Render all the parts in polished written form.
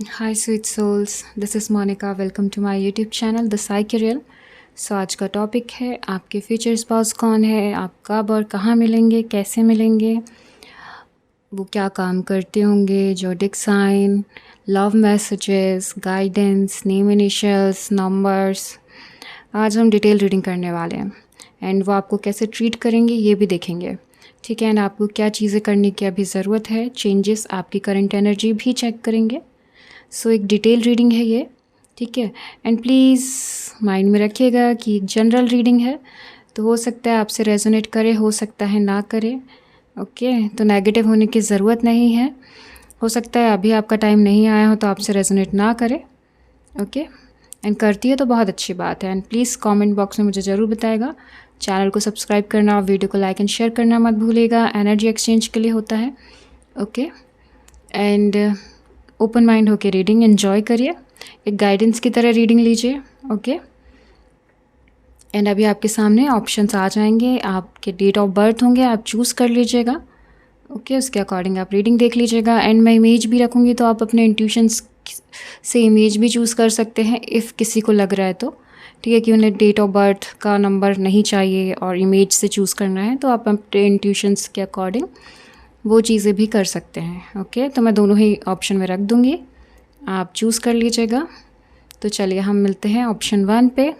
Hi sweet souls, this is Monica. Welcome to my YouTube channel The Psyche. सो आज का topic है आपके future spouse कौन है, आप कब और कहाँ मिलेंगे, कैसे मिलेंगे, वो क्या काम करते होंगे, zodiac sign, love messages, guidance, name initials, numbers. आज हम डिटेल रीडिंग करने वाले हैं एंड वो आपको कैसे ट्रीट करेंगे ये भी देखेंगे। ठीक है, एंड आपको क्या चीज़ें करने की अभी ज़रूरत है, चेंजेस, आपकी करंट एनर्जी भी चेक करेंगे। सो एक डिटेल रीडिंग है ये, ठीक है। एंड प्लीज़ माइंड में रखिएगा कि एक जनरल रीडिंग है, तो हो सकता है आपसे रेजोनेट करे, हो सकता है ना करे। ओके, तो नेगेटिव होने की ज़रूरत नहीं है। हो सकता है अभी आपका टाइम नहीं आया हो तो आपसे रेजोनेट ना करे। ओके, एंड करती है तो बहुत अच्छी बात है। एंड प्लीज़ कमेंट बॉक्स में मुझे ज़रूर बताएगा। चैनल को सब्सक्राइब करना और वीडियो को लाइक एंड शेयर करना मत भूलिएगा, एनर्जी एक्सचेंज के लिए होता है। ओके, एंड ओपन माइंड होकर रीडिंग एंजॉय करिए, एक गाइडेंस की तरह रीडिंग लीजिए। ओके, एंड अभी आपके सामने ऑप्शंस आ जाएंगे, आपके डेट ऑफ बर्थ होंगे, आप चूज़ कर लीजिएगा। ओके, उसके अकॉर्डिंग आप रीडिंग देख लीजिएगा। एंड मैं इमेज भी रखूँगी तो आप अपने इंट्यूशंस से इमेज भी चूज़ कर सकते हैं इफ़ किसी को लग रहा है तो। ठीक है, कि उन्हें डेट ऑफ बर्थ का नंबर नहीं चाहिए और इमेज से चूज़ करना है, तो आप अपने इंट्यूशंस के अकॉर्डिंग वो चीज़ें भी कर सकते हैं। ओके, तो मैं दोनों ही ऑप्शन में रख दूँगी, आप चूज़ कर लीजिएगा। तो चलिए हम मिलते हैं ऑप्शन 1 पे।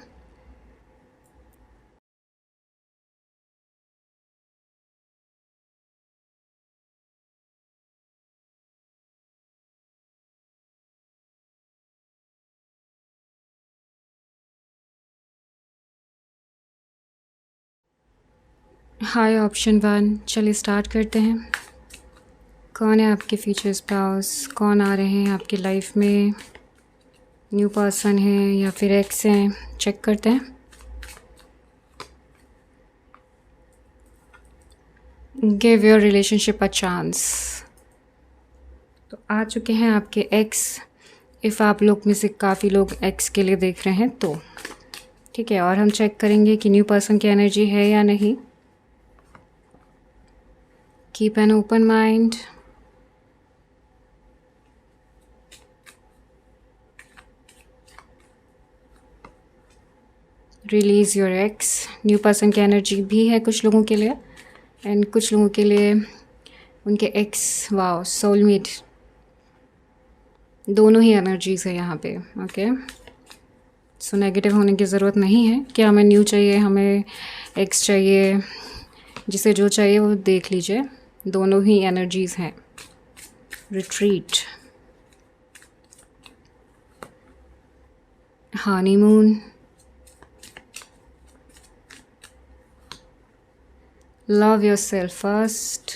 हाय ऑप्शन 1, चलिए स्टार्ट करते हैं। कौन है आपके फ्यूचर स्पाउस, कौन आ रहे हैं आपकी लाइफ में, न्यू पर्सन है या फिर एक्स हैं, चेक करते हैं। Give your relationship a chance. तो आ चुके हैं आपके एक्स, इफ़ आप लोग में से काफ़ी लोग एक्स के लिए देख रहे हैं तो ठीक है। और हम चेक करेंगे कि न्यू पर्सन की एनर्जी है या नहीं। Keep an open mind. Release your x. New person की एनर्जी भी है कुछ लोगों के लिए, एंड कुछ लोगों के लिए उनके एक्स, वाओ, सोलमेट, दोनों ही एनर्जीज़ है यहाँ पे। ओके, सो नेगेटिव होने की ज़रूरत नहीं है कि हमें न्यू चाहिए, हमें एक्स चाहिए, जिसे जो चाहिए वो देख लीजिए, दोनों ही एनर्जीज़ हैं। Retreat, honeymoon, love yourself first,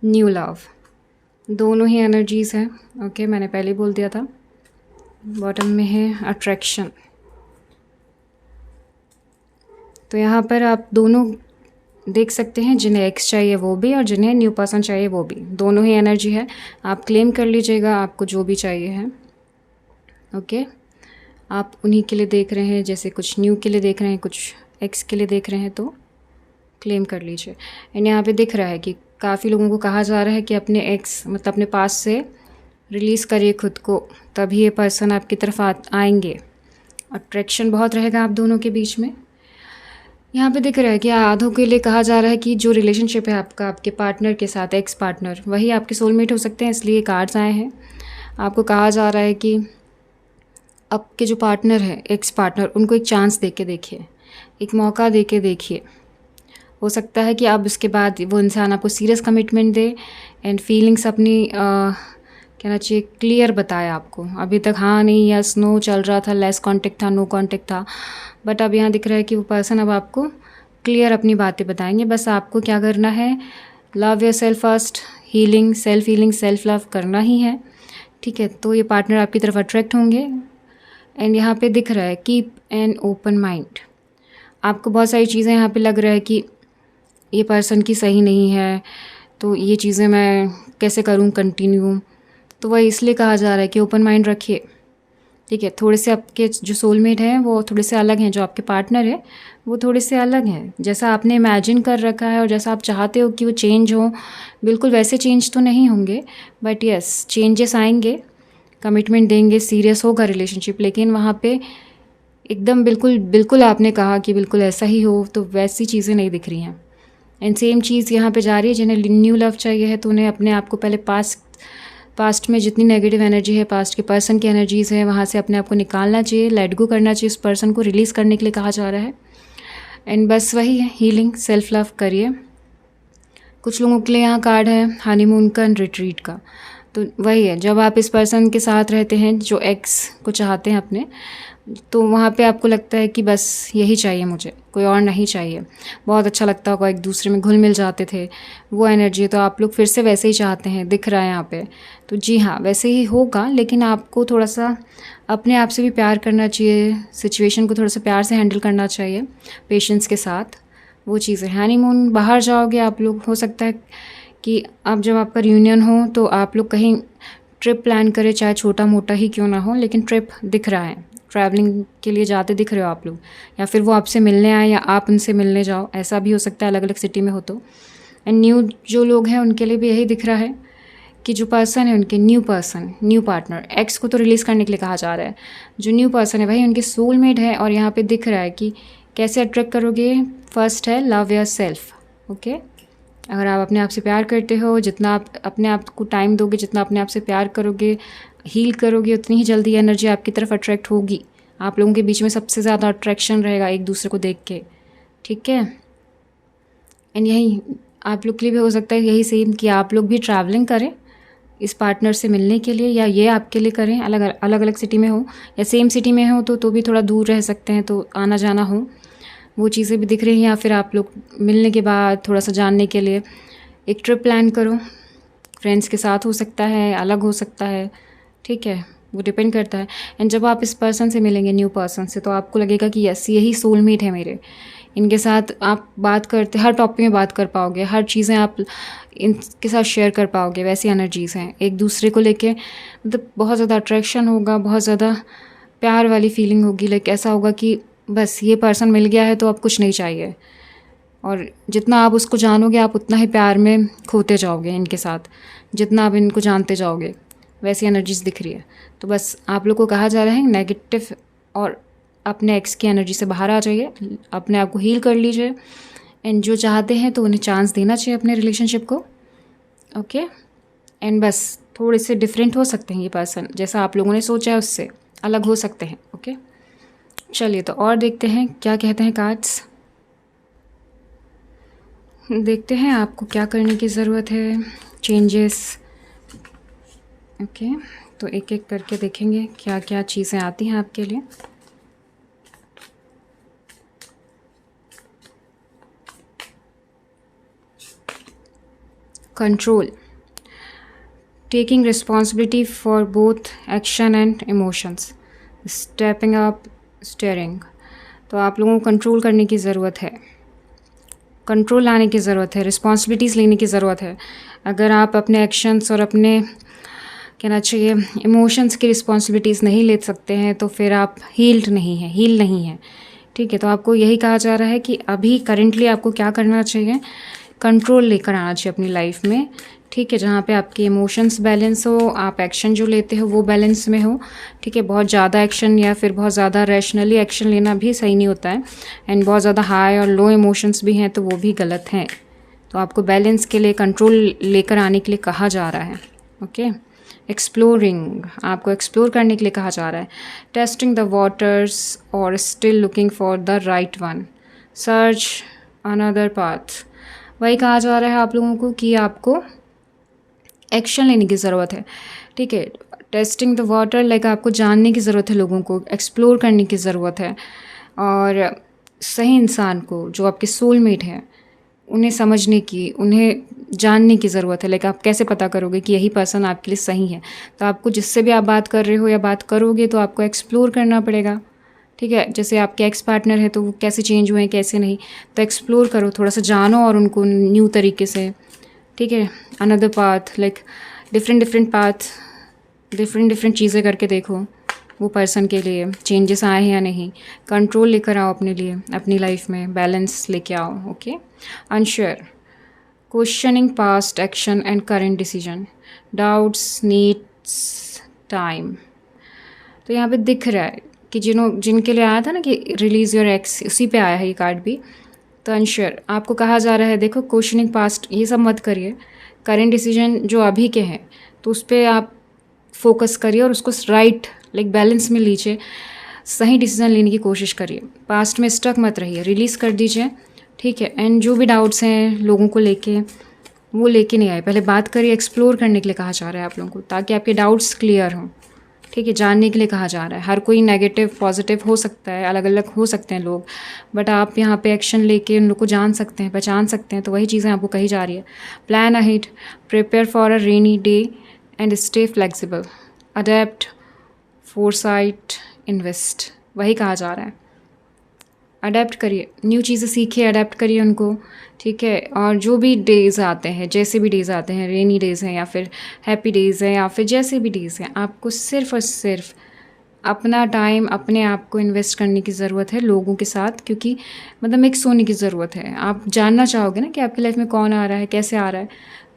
new love, दोनों ही एनर्जीज़ हैं। ओके, मैंने पहले बोल दिया था। बॉटम में है अट्रैक्शन। तो यहाँ पर आप दोनों देख सकते हैं, जिन्हें एक्स चाहिए वो भी और जिन्हें न्यू पर्सन चाहिए वो भी, दोनों ही एनर्जी है। आप क्लेम कर लीजिएगा आपको जो भी चाहिए है। ओके, आप उन्हीं के लिए देख रहे हैं, जैसे कुछ न्यू के लिए देख रहे हैं, कुछ एक्स के लिए देख रहे हैं, तो क्लेम कर लीजिए। एंड यहाँ पे दिख रहा है कि काफ़ी लोगों को कहा जा रहा है कि अपने एक्स, मतलब अपने पास से रिलीज़ करिए खुद को, तभी ये पर्सन आपकी तरफ आएंगे। अट्रैक्शन बहुत रहेगा आप दोनों के बीच में। यहाँ पे दिख रहा है कि आधों के लिए कहा जा रहा है कि जो रिलेशनशिप है आपका आपके पार्टनर के साथ, एक्स पार्टनर, वही आपके सोलमेट हो सकते हैं, इसलिए कार्ड्स आए हैं। आपको कहा जा रहा है कि आपके जो पार्टनर है, एक्स पार्टनर, उनको एक चांस दे के देखिए, एक मौका दे के देखिए। हो सकता है कि अब उसके बाद वो इंसान आपको serious commitment they and feelings अपनी कहना चाहिए क्लियर बताए आपको। अभी तक हाँ नहीं, यस नो चल रहा था, लेस कांटेक्ट था, नो कांटेक्ट था, बट अब यहाँ दिख रहा है कि वो पर्सन अब आपको क्लियर अपनी बातें बताएंगे। बस आपको क्या करना है, love your self first, healing, self love करना ही है। ठीक है, तो ये पार्टनर आपकी तरफ अट्रैक्ट होंगे। एंड यहाँ पे दिख रहा है कीप एन ओपन माइंड। आपको बहुत सारी चीज़ें यहाँ पे लग रहा है कि ये पर्सन की सही नहीं है, तो ये चीज़ें मैं कैसे करूँ कंटिन्यू, तो वह इसलिए कहा जा रहा है कि ओपन माइंड रखिए। ठीक है। थोड़े से आपके जो सोलमेट हैं वो थोड़े से अलग हैं, जो आपके पार्टनर है वो थोड़े से अलग हैं। जैसा आपने इमेजिन कर रखा है और जैसा आप चाहते हो कि वो चेंज हो, बिल्कुल वैसे चेंज तो नहीं होंगे, बट यस चेंजेस आएंगे, कमिटमेंट देंगे, सीरियस होगा रिलेशनशिप, लेकिन वहाँ पे एकदम बिल्कुल बिल्कुल आपने कहा कि बिल्कुल ऐसा ही हो, तो वैसी चीज़ें नहीं दिख रही हैं। एंड सेम चीज़ यहाँ पे जा रही है, जिन्हें न्यू लव चाहिए है तो उन्हें अपने आप को पहले पास्ट में जितनी नेगेटिव एनर्जी है, पास्ट के पर्सन की एनर्जीज़ हैं, वहाँ से अपने आप को निकालना चाहिए, लेट गो करना चाहिए, उस पर्सन को रिलीज़ करने के लिए कहा जा रहा है। एंड बस वही है, हीलिंग, सेल्फ लव करिए। कुछ लोगों के लिए यहाँ कार्ड है हनीमून का एंड रिट्रीट का, तो वही है, जब आप इस पर्सन के साथ रहते हैं जो एक्स को चाहते हैं अपने, तो वहाँ पे आपको लगता है कि बस यही चाहिए मुझे, कोई और नहीं चाहिए। बहुत अच्छा लगता होगा, एक दूसरे में घुल मिल जाते थे, वो एनर्जी तो आप लोग फिर से वैसे ही चाहते हैं, दिख रहा है यहाँ पे। तो जी हाँ, वैसे ही होगा, लेकिन आपको थोड़ा सा अपने आप से भी प्यार करना चाहिए, सिचुएशन को थोड़ा सा प्यार से हैंडल करना चाहिए, पेशेंस के साथ, वो चीज़ें। हनीमून बाहर जाओगे आप लोग, हो सकता है कि अब जब आपका रियूनियन हो तो आप लोग कहीं ट्रिप प्लान करें, चाहे छोटा मोटा ही क्यों ना हो, लेकिन ट्रिप दिख रहा है, ट्रैवलिंग के लिए जाते दिख रहे हो आप लोग, या फिर वो आपसे मिलने आए या आप उनसे मिलने जाओ, ऐसा भी हो सकता है, अलग अलग सिटी में हो तो। एंड न्यू जो लोग हैं उनके लिए भी यही दिख रहा है कि जो पर्सन है उनके new person, new partner, x को तो रिलीज़ करने के लिए कहा जा रहा है, जो न्यू पर्सन है भाई उनके सोलमेट है। और यहाँ पे दिख रहा है कि कैसे अट्रैक्ट करोगे। फर्स्ट है लव योर सेल्फ, ओके। अगर आप अपने आप से प्यार करते हो, जितना आप अपने आप को टाइम दोगे, जितना अपने आप से प्यार करोगे, हील करोगे, उतनी ही जल्दी एनर्जी आपकी तरफ अट्रैक्ट होगी। आप लोगों के बीच में सबसे ज़्यादा अट्रैक्शन रहेगा एक दूसरे को देख के, ठीक है। एंड यही आप लोग के लिए भी हो सकता है यही सेम, कि आप लोग भी ट्रैवलिंग करें इस पार्टनर से मिलने के लिए, या ये आपके लिए करें, अलग अलग सिटी में हो या सेम सिटी में हो तो भी थोड़ा दूर रह सकते हैं, तो आना जाना हो, वो चीज़ें भी दिख रही हैं। या फिर आप लोग मिलने के बाद थोड़ा सा जानने के लिए एक ट्रिप प्लान करो, फ्रेंड्स के साथ हो सकता है, अलग हो सकता है, ठीक है, वो डिपेंड करता है। एंड जब आप इस पर्सन से मिलेंगे, न्यू पर्सन से, तो आपको लगेगा कि यस यही सोलमेट है मेरे, इनके साथ आप बात करते हर टॉपिक में बात कर पाओगे, हर चीज़ें आप इनके साथ शेयर कर पाओगे, वैसी एनर्जीज़ हैं एक दूसरे को लेके। मतलब बहुत ज़्यादा अट्रैक्शन होगा, बहुत ज़्यादा प्यार वाली फीलिंग होगी, लाइक ऐसा होगा कि बस ये पर्सन मिल गया है तो अब कुछ नहीं चाहिए। और जितना आप उसको जानोगे आप उतना ही प्यार में खोते जाओगे इनके साथ, जितना आप इनको जानते जाओगे, वैसी एनर्जीज दिख रही है। तो बस आप लोग को कहा जा रहा है नेगेटिव और अपने एक्स की एनर्जी से बाहर आ जाइए, अपने आप को हील कर लीजिए। एंड जो चाहते हैं तो उन्हें चांस देना चाहिए अपने रिलेशनशिप को, ओके। एंड बस थोड़े से डिफरेंट हो सकते हैं ये पर्सन, जैसा आप लोगों ने सोचा है उससे अलग हो सकते हैं, ओके। चलिए तो और देखते हैं क्या कहते हैं कार्ड्स। देखते हैं आपको क्या करने की ज़रूरत है, चेंजेस, ओके। तो एक एक करके देखेंगे क्या क्या चीज़ें आती हैं आपके लिए। Control, taking responsibility for both action and emotions, stepping up, steering. तो आप लोगों को कंट्रोल करने की ज़रूरत है, कंट्रोल लाने की ज़रूरत है, रिस्पॉन्सिबिलिटीज़ लेने की ज़रूरत है। अगर आप अपने एक्शंस और अपने कहना चाहिए इमोशंस की रिस्पॉन्सिबिलिटीज़ नहीं ले सकते हैं तो फिर आप हील नहीं हैं, ठीक है। तो आपको यही कहा जा रहा है कि अभी करेंटली आपको क्या करना चाहिए, कंट्रोल लेकर आना चाहिए अपनी लाइफ में, ठीक है। जहाँ पे आपके इमोशंस बैलेंस हो, आप एक्शन जो लेते हो वो बैलेंस में हो, ठीक है। बहुत ज़्यादा एक्शन या फिर बहुत ज़्यादा रैशनली एक्शन लेना भी सही नहीं होता है, एंड बहुत ज़्यादा हाई और लो इमोशंस भी हैं तो वो भी गलत हैं। तो आपको बैलेंस के लिए कंट्रोल लेकर आने के लिए कहा जा रहा है, ओके। एक्सप्लोरिंग, आपको एक्सप्लोर करने के लिए कहा जा रहा है। टेस्टिंग द वाटर्स और still looking for the right one, search another path. वही कहा जा रहा है आप लोगों को कि आपको एक्शन लेने की ज़रूरत है, ठीक है। टेस्टिंग द वाटर, लाइक आपको जानने की ज़रूरत है, लोगों को एक्सप्लोर करने की ज़रूरत है, और सही इंसान को जो आपके सोलमेट हैं उन्हें समझने की, उन्हें जानने की ज़रूरत है। लाइक आप कैसे पता करोगे कि यही पर्सन आपके लिए सही है। तो आपको जिससे भी आप बात कर रहे हो या बात करोगे तो आपको एक्सप्लोर करना पड़ेगा, ठीक है। जैसे आपके एक्स पार्टनर है तो वो कैसे चेंज हुए हैं, कैसे नहीं, तो एक्सप्लोर करो, थोड़ा सा जानो और उनको न्यू तरीके से, ठीक है। Another path, like different path, different चीज़ें करके देखो, वो पर्सन के लिए चेंजेस आए हैं या नहीं, कंट्रोल लेकर आओ अपने लिए, अपनी लाइफ में बैलेंस लेके आओ। Okay, unsure, questioning past action and current decision, doubts needs time. तो यहाँ पे दिख रहा है कि जिनके लिए आया था ना कि रिलीज योर एक्स, उसी पे आया है ये कार्ड भी। तो अनश्योर आपको कहा जा रहा है, देखो क्वेश्चनिंग पास्ट ये सब मत करिए, करंट डिसीजन जो अभी के हैं तो उस पर आप फोकस करिए और उसको राइट लाइक बैलेंस में लीजिए, सही डिसीजन लेने की कोशिश करिए, पास्ट में स्टक मत रहिए, रिलीज़ कर दीजिए, ठीक है। एंड जो भी डाउट्स हैं लोगों को लेके, वो लेके नहीं आए, पहले बात करिए, एक्सप्लोर करने के लिए कहा जा रहा है आप लोगों को, ताकि आपके डाउट्स क्लियर हों, ठीक है, जानने के लिए कहा जा रहा है। हर कोई नेगेटिव पॉजिटिव हो सकता है, अलग अलग हो सकते हैं लोग, बट आप यहाँ पे एक्शन लेके उन लोग को जान सकते हैं, पहचान सकते हैं, तो वही चीज़ें आपको कही जा रही है। Plan ahead, prepare for a rainy day and stay flexible, adapt, foresight, invest, वही कहा जा रहा है। अडेप्ट करिए, न्यू चीज़ें सीखिए, अडेप्ट करिए उनको, ठीक है। और जो भी डेज़ आते हैं, जैसे भी डेज़ आते हैं, रेनी डेज़ हैं या फिर हैप्पी डेज़ हैं या फिर जैसे भी डेज़ हैं, आपको सिर्फ और सिर्फ अपना टाइम अपने आप को इन्वेस्ट करने की ज़रूरत है लोगों के साथ, क्योंकि मतलब मिक्स होने की ज़रूरत है। आप जानना चाहोगे ना कि आपकी लाइफ में कौन आ रहा है, कैसे आ रहा है,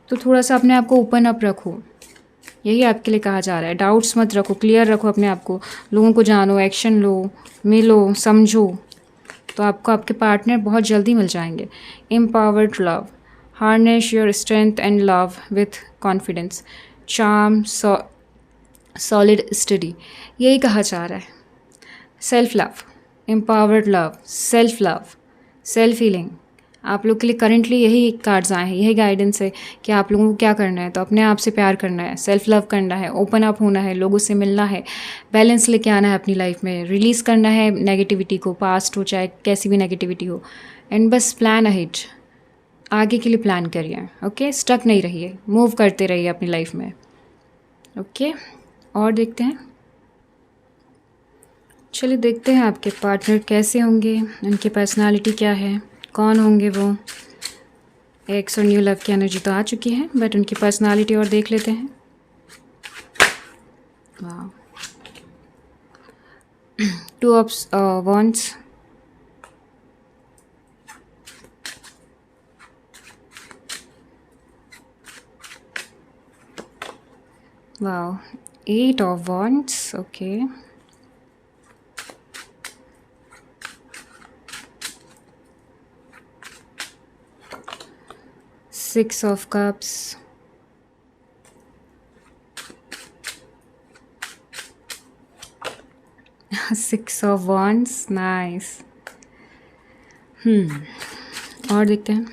तो थोड़ा सा अपने आप को ओपन अप रखो, यही आपके लिए कहा जा रहा है। डाउट्स मत रखो, क्लियर रखो अपने आप को, लोगों को जानो, एक्शन लो, मिलो, समझो, तो आपको आपके पार्टनर बहुत जल्दी मिल जाएंगे। Empowered love, harness your strength and love with confidence, charm, solid study, यही कहा जा रहा है। Self love, empowered love, self love, self healing, आप लोग के लिए करेंटली यही कार्ड्स आए हैं, यही गाइडेंस है कि आप लोगों को क्या करना है। तो अपने आप से प्यार करना है, सेल्फ लव करना है, ओपन अप होना है, लोगों से मिलना है, बैलेंस लेके आना है अपनी लाइफ में, रिलीज़ करना है नेगेटिविटी को, पास्ट हो चाहे कैसी भी नेगेटिविटी हो, एंड बस प्लान अहेड, आगे के लिए प्लान करिए। ओके, स्टक नहीं रहिए, मूव करते रहिए अपनी लाइफ में। ओके, और देखते हैं, चलिए देखते हैं आपके पार्टनर कैसे होंगे, उनकी पर्सनालिटी क्या है, कौन होंगे वो। एक्स और न्यू लव की एनर्जी तो आ चुकी है, बट उनकी पर्सनालिटी और देख लेते हैं। वाह, 2 ऑफ wands, वाह, 8 of wands, okay, 6 of cups, 6 of wands, nice. और देखते हैं,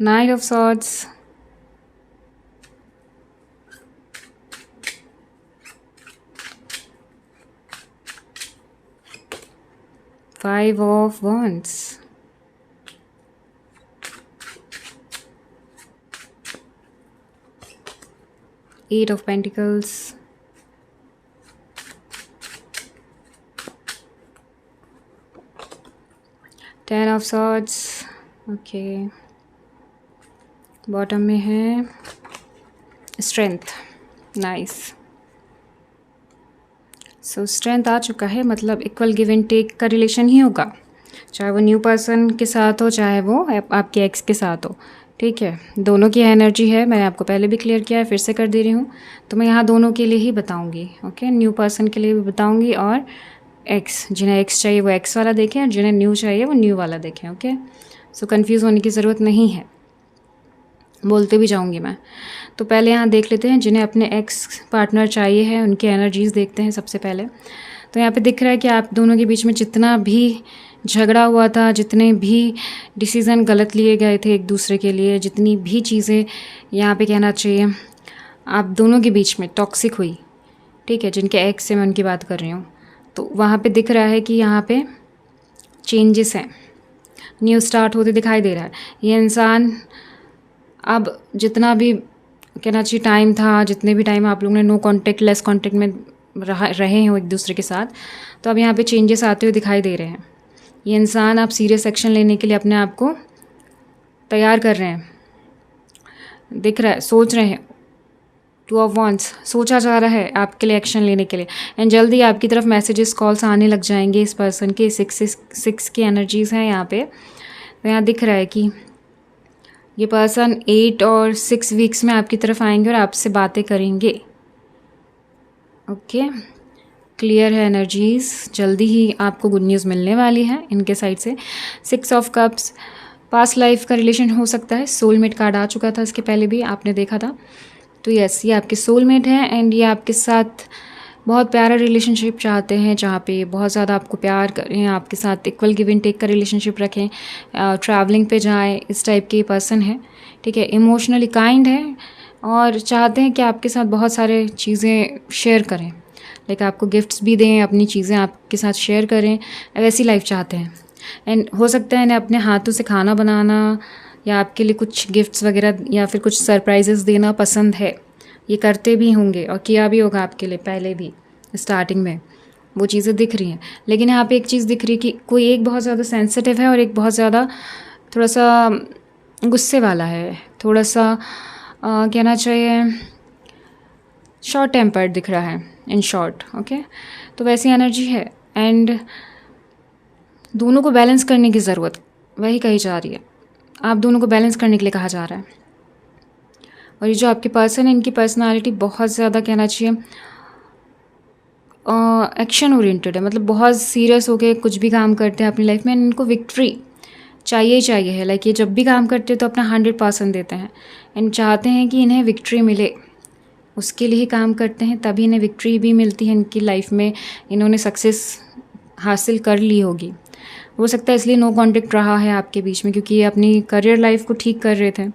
9 of swords, 5 of wands, 8 of pentacles, 10 of swords, okay, bottom में है स्ट्रेंथ, नाइस। सो स्ट्रेंथ आ चुका है, मतलब इक्वल गिव एंड टेक का रिलेशन ही होगा, चाहे वो न्यू पर्सन के साथ हो चाहे वो आपके एक्स के साथ हो, ठीक है। दोनों की एनर्जी है, मैंने आपको पहले भी क्लियर किया है, फिर से कर दे रही हूँ। तो मैं यहाँ दोनों के लिए ही बताऊँगी, ओके, न्यू पर्सन के लिए भी बताऊँगी, और एक्स, जिन्हें एक्स चाहिए वो एक्स वाला देखें, और जिन्हें न्यू चाहिए वो न्यू वाला देखें। ओके, सो कन्फ्यूज़ होने की ज़रूरत नहीं है, बोलते भी जाऊँगी मैं। तो पहले यहाँ देख लेते हैं जिन्हें अपने एक्स पार्टनर चाहिए है, उनकी एनर्जीज़ देखते हैं सबसे पहले। तो यहाँ पे दिख रहा है कि आप दोनों के बीच में जितना भी झगड़ा हुआ था, जितने भी डिसीज़न गलत लिए गए थे एक दूसरे के लिए, जितनी भी चीज़ें यहाँ पे कहना चाहिए आप दोनों के बीच में टॉक्सिक हुई, ठीक है, जिनके एक्स से मैं उनकी बात कर रही हूँ, तो वहाँ पे दिख रहा है कि यहाँ पे चेंजेस हैं, न्यू स्टार्ट होते दिखाई दे रहा है। ये इंसान अब जितना भी कहना चाहिए टाइम था, जितने भी टाइम आप लोगों ने नो कांटेक्ट, लेस कांटेक्ट में रहे हो एक दूसरे के साथ, तो अब यहाँ पे चेंजेस आते हुए दिखाई दे रहे हैं। ये इंसान आप सीरियस एक्शन लेने के लिए अपने आप को तैयार कर रहे हैं, दिख रहा है, सोच रहे हैं टू ऑफ वॉन्ड्स, सोचा जा रहा है आपके लिए एक्शन लेने के लिए, एंड जल्दी आपकी तरफ मैसेजेस कॉल्स आने लग जाएंगे इस पर्सन के। 6 की एनर्जीज़ हैं यहाँ पे। तो यहाँ दिख रहा है कि ये पर्सन 8 और 6 वीक्स में आपकी तरफ आएंगे और आपसे बातें करेंगे। ओके, क्लियर है एनर्जीज़, जल्दी ही आपको गुड न्यूज़ मिलने वाली है इनके साइड से। 6 ऑफ कप्स, पास्ट लाइफ का रिलेशन हो सकता है। सोलमेट कार्ड आ चुका था इसके पहले भी, आपने देखा था। तो यस, ये आपके सोलमेट हैं एंड ये आपके साथ बहुत प्यारा रिलेशनशिप चाहते हैं, जहाँ पे बहुत ज़्यादा आपको प्यार करें, आपके साथ इक्वल गिव एंड टेक का रिलेशनशिप रखें, ट्रैवलिंग पे जाएं, इस टाइप के पर्सन है। ठीक है, इमोशनली काइंड है और चाहते हैं कि आपके साथ बहुत सारे चीज़ें शेयर करें, लाइक आपको गिफ्ट्स भी दें, अपनी चीज़ें आपके साथ शेयर करें, वैसी लाइफ चाहते हैं। एंड हो सकता है इन्हें अपने हाथों से खाना बनाना या आपके लिए कुछ गिफ्ट्स वगैरह या फिर कुछ सरप्राइजेस देना पसंद है। ये करते भी होंगे और किया भी होगा आपके लिए पहले भी, स्टार्टिंग में वो चीज़ें दिख रही हैं। लेकिन यहाँ पे एक चीज़ दिख रही है कि कोई एक बहुत ज़्यादा सेंसिटिव है और एक बहुत ज़्यादा थोड़ा सा गुस्से वाला है, थोड़ा सा कहना चाहिए शॉर्ट टेम्पर्ड दिख रहा है, इन शॉर्ट। ओके, तो वैसी एनर्जी है एंड दोनों को बैलेंस करने की ज़रूरत वही कही जा रही है। आप दोनों को बैलेंस करने के लिए कहा जा रहा है। और ये जो आपके पर्सन है, इनकी पर्सनालिटी बहुत ज़्यादा कहना चाहिए एक्शन ओरिएंटेड है, मतलब बहुत सीरियस होके कुछ भी काम करते हैं अपनी लाइफ में। इनको विक्ट्री चाहिए ही चाहिए है, लाइक ये जब भी काम करते हैं तो अपना 100% देते हैं एंड चाहते हैं कि इन्हें विक्ट्री मिले, उसके लिए ही काम करते हैं, तभी इन्हें विक्ट्री भी मिलती है इनकी लाइफ में। इन्होंने सक्सेस हासिल कर ली होगी, हो सकता है इसलिए नो कॉन्टेक्ट रहा है आपके बीच में, क्योंकि ये अपनी करियर लाइफ को ठीक कर रहे थे।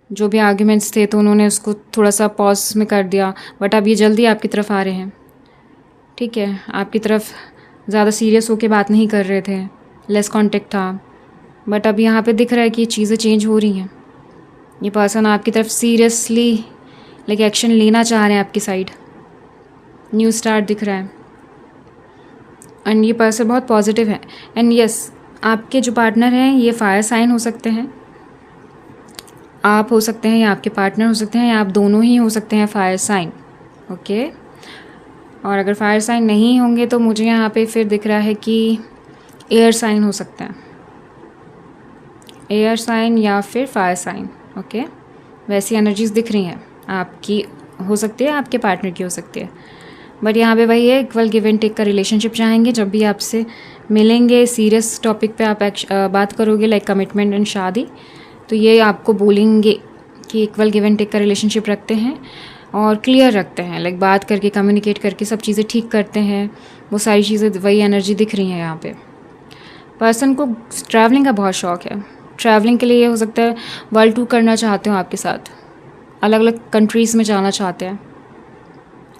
जो भी आर्ग्यूमेंट्स थे तो उन्होंने उसको थोड़ा सा पॉज में कर दिया, बट अब ये जल्दी आपकी तरफ आ रहे हैं। ठीक है, आपकी तरफ ज़्यादा सीरियस होके बात नहीं कर रहे थे, लेस कॉन्टेक्ट था, बट अब यहाँ पे दिख रहा है कि चीज़ें चेंज हो रही हैं। ये पर्सन आपकी तरफ सीरियसली लाइक एक्शन लेना चाह रहे हैं आपकी साइड। न्यू स्टार्ट दिख रहा है एंड ये पर्सन बहुत पॉजिटिव है। एंड यस, आपके जो पार्टनर हैं ये फायर साइन हो सकते हैं, आप हो सकते हैं या आपके पार्टनर हो सकते हैं या आप दोनों ही हो सकते हैं फायर साइन। ओके, और अगर फायर साइन नहीं होंगे तो मुझे यहाँ पे फिर दिख रहा है कि एयर साइन हो सकता है, एयर साइन या फिर फायर साइन। ओके, वैसी एनर्जीज दिख रही हैं, आपकी हो सकती है, आपके पार्टनर की हो सकती है, बट यहाँ पे वही है, इक्वल गिव एंड टेक का रिलेशनशिप चाहेंगे। जब भी आपसे मिलेंगे, सीरियस टॉपिक पे आप बात करोगे लाइक कमिटमेंट एंड शादी, तो ये आपको बोलेंगे कि इक्वल गिव एंड टेक का रिलेशनशिप रखते हैं और क्लियर रखते हैं, लाइक बात करके कम्युनिकेट करके सब चीज़ें ठीक करते हैं। वो सारी चीज़ें, वही एनर्जी दिख रही हैं यहाँ पे। पर्सन को ट्रैवलिंग का बहुत शौक़ है, ट्रैवलिंग के लिए ये हो सकता है वर्ल्ड टूर करना चाहते हो आपके साथ, अलग अलग कंट्रीज़ में जाना चाहते हैं,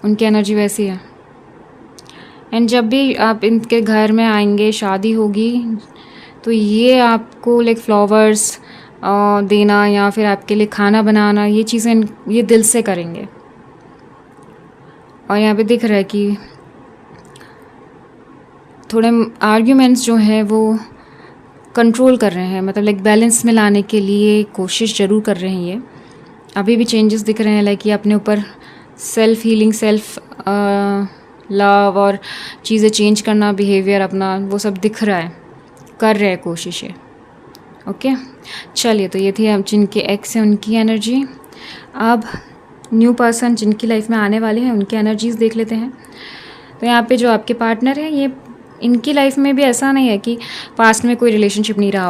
उनकी एनर्जी वैसी है। एंड जब भी आप इनके घर में आएंगे, शादी होगी, तो ये आपको लाइक फ्लावर्स देना या फिर आपके लिए खाना बनाना, ये चीज़ें ये दिल से करेंगे। और यहाँ पे दिख रहा है कि थोड़े आर्ग्यूमेंट्स जो हैं वो कंट्रोल कर रहे हैं, मतलब लाइक बैलेंस में लाने के लिए कोशिश ज़रूर कर रहे हैं ये। अभी भी चेंजेस दिख रहे हैं, लाइक ये अपने ऊपर सेल्फ हीलिंग, सेल्फ लव और चीज़ें चेंज करना, बिहेवियर अपना, वो सब दिख रहा है, कर रहे हैं कोशिशें। ओके, चलिए, तो ये थी अब जिनके एक्स हैं उनकी एनर्जी। अब न्यू पर्सन जिनकी लाइफ में आने वाले हैं उनकी एनर्जीज़ देख लेते हैं। तो यहाँ पे जो आपके पार्टनर हैं, ये इनकी लाइफ में भी ऐसा नहीं है कि पास्ट में कोई रिलेशनशिप नहीं रहा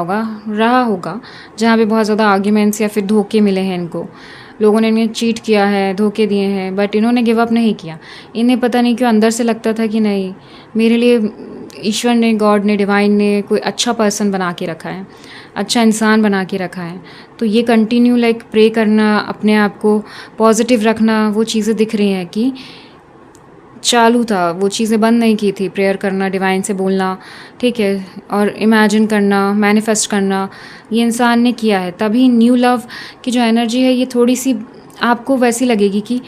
होगा जहाँ पे बहुत ज़्यादा आर्ग्यूमेंट्स या फिर धोखे मिले हैं इनको, लोगों ने इन्हें चीट किया है, धोखे दिए हैं, बट इन्होंने गिव अप नहीं किया। इन्हें पता नहीं क्यों अंदर से लगता था कि नहीं, मेरे लिए ईश्वर ने, गॉड ने, डिवाइन ने कोई अच्छा पर्सन बना के रखा है, अच्छा इंसान बना के रखा है। तो ये कंटिन्यू लाइक प्रे करना, अपने आप को पॉजिटिव रखना, वो चीज़ें दिख रही हैं कि चालू था, वो चीज़ें बंद नहीं की थी। प्रेयर करना, डिवाइन से बोलना, ठीक है, और इमेजिन करना, मैनिफेस्ट करना, ये इंसान ने किया है। तभी न्यू लव की जो एनर्जी है ये थोड़ी सी आपको वैसी लगेगी कि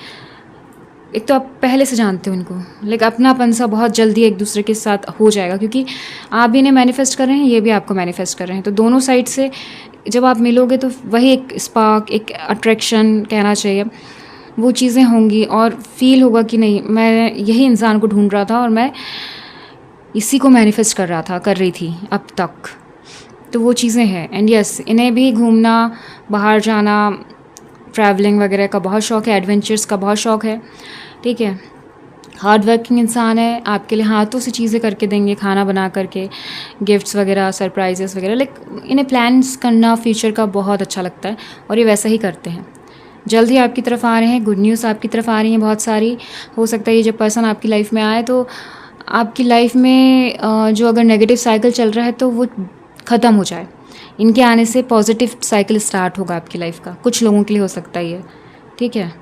एक तो आप पहले से जानते हो इनको, लेकिन अपनापन सा बहुत जल्दी एक दूसरे के साथ हो जाएगा, क्योंकि आप भी इन्हें मैनिफेस्ट कर रहे हैं, ये भी आपको मैनिफेस्ट कर रहे हैं। तो दोनों साइड से जब आप मिलोगे तो वही एक स्पार्क, एक अट्रैक्शन कहना चाहिए, वो चीज़ें होंगी और फील होगा कि नहीं, मैं यही इंसान को ढूंढ रहा था और मैं इसी को मैनिफेस्ट कर रही थी अब तक। तो वो चीज़ें हैं। एंड यस, इन्हें भी घूमना, बाहर जाना, ट्रैवलिंग वगैरह का बहुत शौक़ है, एडवेंचर्स का बहुत शौक़ है, ठीक है। हार्ड वर्किंग इंसान है, आपके लिए हाथों से चीज़ें करके देंगे, खाना बना करके, गिफ्ट्स वगैरह, सरप्राइजेस वगैरह। लाइक इन्हें प्लान्स करना फ्यूचर का बहुत अच्छा लगता है और ये वैसा ही करते हैं। जल्द ही आपकी तरफ आ रहे हैं, गुड न्यूज़ आपकी तरफ आ रही हैं बहुत सारी। हो सकता है ये जब पर्सन आपकी लाइफ में आए तो आपकी लाइफ में जो अगर नेगेटिव साइकिल चल रहा है तो वो ख़त्म हो जाए। इनके आने से पॉजिटिव साइकिल स्टार्ट होगा आपकी लाइफ का। कुछ लोगों के लिए हो सकता है ये, ठीक है।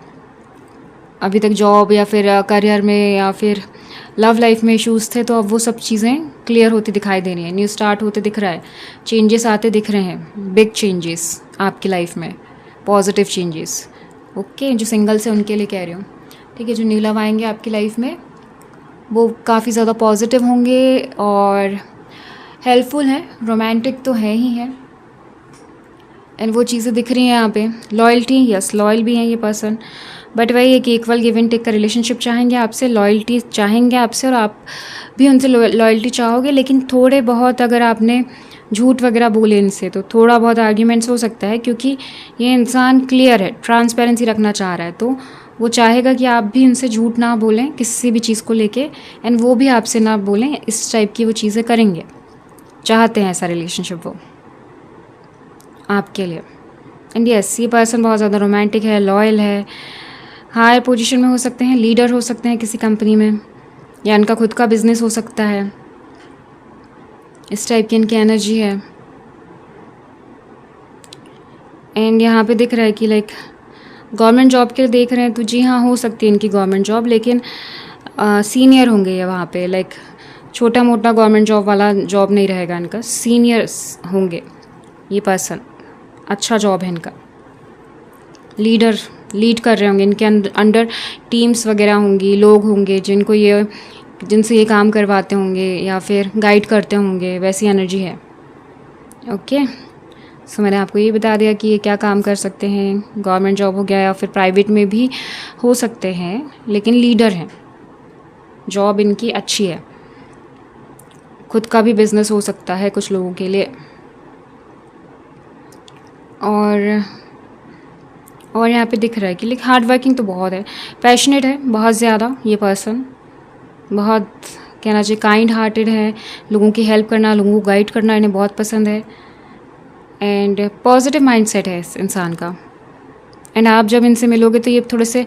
अभी तक जॉब या फिर करियर में या फिर लव लाइफ में इश्यूज़ थे, तो अब वो सब चीज़ें क्लियर होती दिखाई दे रही हैं, न्यू स्टार्ट होते दिख रहा है, चेंजेस आते दिख रहे हैं, बिग चेंजेस आपकी लाइफ में, पॉजिटिव चेंजेस। ओके, जो सिंगल्स हैं उनके लिए कह रही हूँ, ठीक है। जो न्यू लव आएंगे आपकी लाइफ में वो काफ़ी ज़्यादा पॉजिटिव होंगे और हेल्पफुल हैं, रोमांटिक तो है ही है। एंड वो चीज़ें दिख रही हैं यहाँ पे। लॉयल्टी, यस, लॉयल भी हैं ये पर्सन, बट वही है कि इक्वल गिव एंड टेक का रिलेशनशिप चाहेंगे आपसे, लॉयल्टी चाहेंगे आपसे और आप भी उनसे लॉयल्टी चाहोगे। लेकिन थोड़े बहुत अगर आपने झूठ वगैरह बोले इनसे तो थोड़ा बहुत आर्ग्यूमेंट्स हो सकता है, क्योंकि ये इंसान क्लियर है, ट्रांसपेरेंसी रखना चाह रहा है। तो वो चाहेगा कि आप भी उनसे झूठ ना बोलें किसी भी चीज़ को लेके, एंड वो भी आपसे ना बोलें। इस टाइप की वो चीज़ें करेंगे, चाहते हैं ऐसा रिलेशनशिप वो आपके लिए। एंड यस, ये पर्सन बहुत ज़्यादा रोमांटिक है, लॉयल है, हायर पोजीशन में हो सकते हैं, लीडर हो सकते हैं किसी कंपनी में, या इनका खुद का बिजनेस हो सकता है। इस टाइप की इनकी एनर्जी है। एंड यहाँ पे दिख रहा है कि लाइक गवर्नमेंट जॉब के लिए देख रहे हैं, तो जी हाँ, हो सकती है इनकी गवर्नमेंट जॉब, लेकिन सीनियर होंगे ये वहाँ पे। लाइक छोटा मोटा गवर्नमेंट जॉब वाला जॉब नहीं रहेगा इनका, सीनियर्स होंगे ये पर्सन, अच्छा जॉब है इनका, लीड कर रहे होंगे, इनके अंडर टीम्स वगैरह होंगी, लोग होंगे जिनसे ये काम करवाते होंगे या फिर गाइड करते होंगे, वैसी एनर्जी है। ओके, सो मैंने आपको ये बता दिया कि ये क्या काम कर सकते हैं। गवर्नमेंट जॉब हो गया या फिर प्राइवेट में भी हो सकते हैं, लेकिन लीडर हैं, जॉब इनकी अच्छी है, खुद का भी बिजनेस हो सकता है कुछ लोगों के लिए। और यहाँ पे दिख रहा है कि लाइक हार्ड वर्किंग तो बहुत है, पैशनेट है बहुत ज़्यादा ये पर्सन, बहुत कहना चाहिए काइंड हार्टेड है, लोगों की हेल्प करना, लोगों को गाइड करना इन्हें बहुत पसंद है। एंड पॉजिटिव माइंडसेट है इस इंसान का। एंड आप जब इनसे मिलोगे तो ये थोड़े से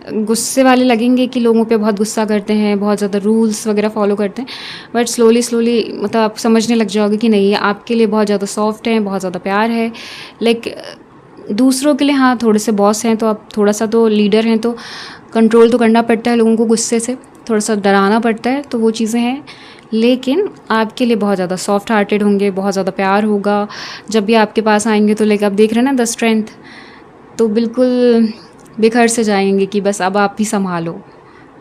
गुस्से वाले लगेंगे कि लोगों पे बहुत गुस्सा करते हैं, बहुत ज़्यादा रूल्स वगैरह फॉलो करते हैं, बट स्लोली मतलब आप समझने लग जाओगे कि नहीं, ये आपके लिए बहुत ज़्यादा सॉफ्ट हैं, बहुत ज़्यादा प्यार है। लाइक दूसरों के लिए हाँ थोड़े से बॉस हैं, तो आप थोड़ा सा तो लीडर हैं, तो कंट्रोल तो करना पड़ता है लोगों को, गुस्से से थोड़ा सा डराना पड़ता है, तो वो चीज़ें हैं। लेकिन आपके लिए बहुत ज़्यादा सॉफ्ट हार्टेड होंगे, बहुत ज़्यादा प्यार होगा जब भी आपके पास आएंगे। तो लाइक आप देख रहे हैं ना द स्ट्रेंथ, तो बिल्कुल बिखर से जाएंगे कि बस अब आप ही संभालो,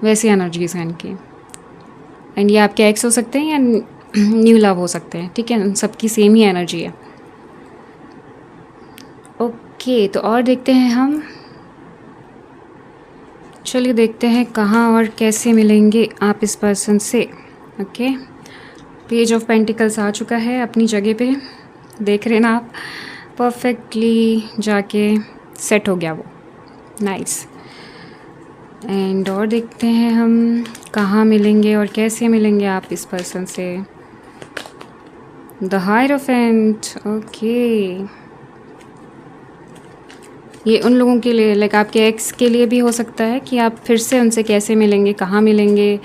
वैसी एनर्जीज हैं इनकी। एंड ये आपके एक्स हो सकते हैं या न्यू लव हो सकते हैं, ठीक है, सबकी सेम ही एनर्जी है। ओके, तो और देखते हैं हम, चलिए देखते हैं कहाँ और कैसे मिलेंगे आप इस पर्सन से। ओके, पेज ऑफ पेंटिकल्स आ चुका है अपनी जगह पे, देख रहे हैं ना आप, परफेक्टली जाके सेट हो गया वो, नाइस। एंड और देखते हैं हम कहाँ मिलेंगे और कैसे मिलेंगे आप इस पर्सन से। द हायरोफेंट, ओके, ये उन लोगों के लिए, लाइक आपके एक्स के लिए भी हो सकता है कि आप फिर से उनसे कैसे मिलेंगे, कहाँ मिलेंगे,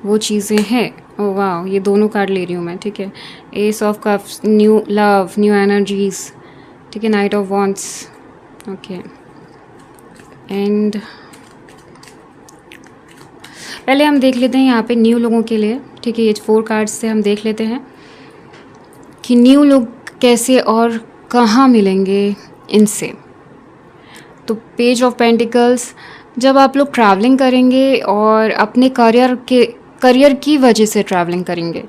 वो चीज़ें हैं। ओह वाह, ये दोनों कार्ड ले रही हूँ मैं, ठीक है। S of cups, new love, new energies, ठीक है। Night of wants, okay. And पहले हम देख लेते हैं यहाँ पे न्यू लोगों के लिए, ठीक है। ये 4 कार्ड्स से हम देख लेते हैं कि न्यू लोग कैसे और कहाँ मिलेंगे इनसे। तो पेज ऑफ पेंटिकल्स, जब आप लोग ट्रैवलिंग करेंगे और अपने करियर की वजह से ट्रैवलिंग करेंगे,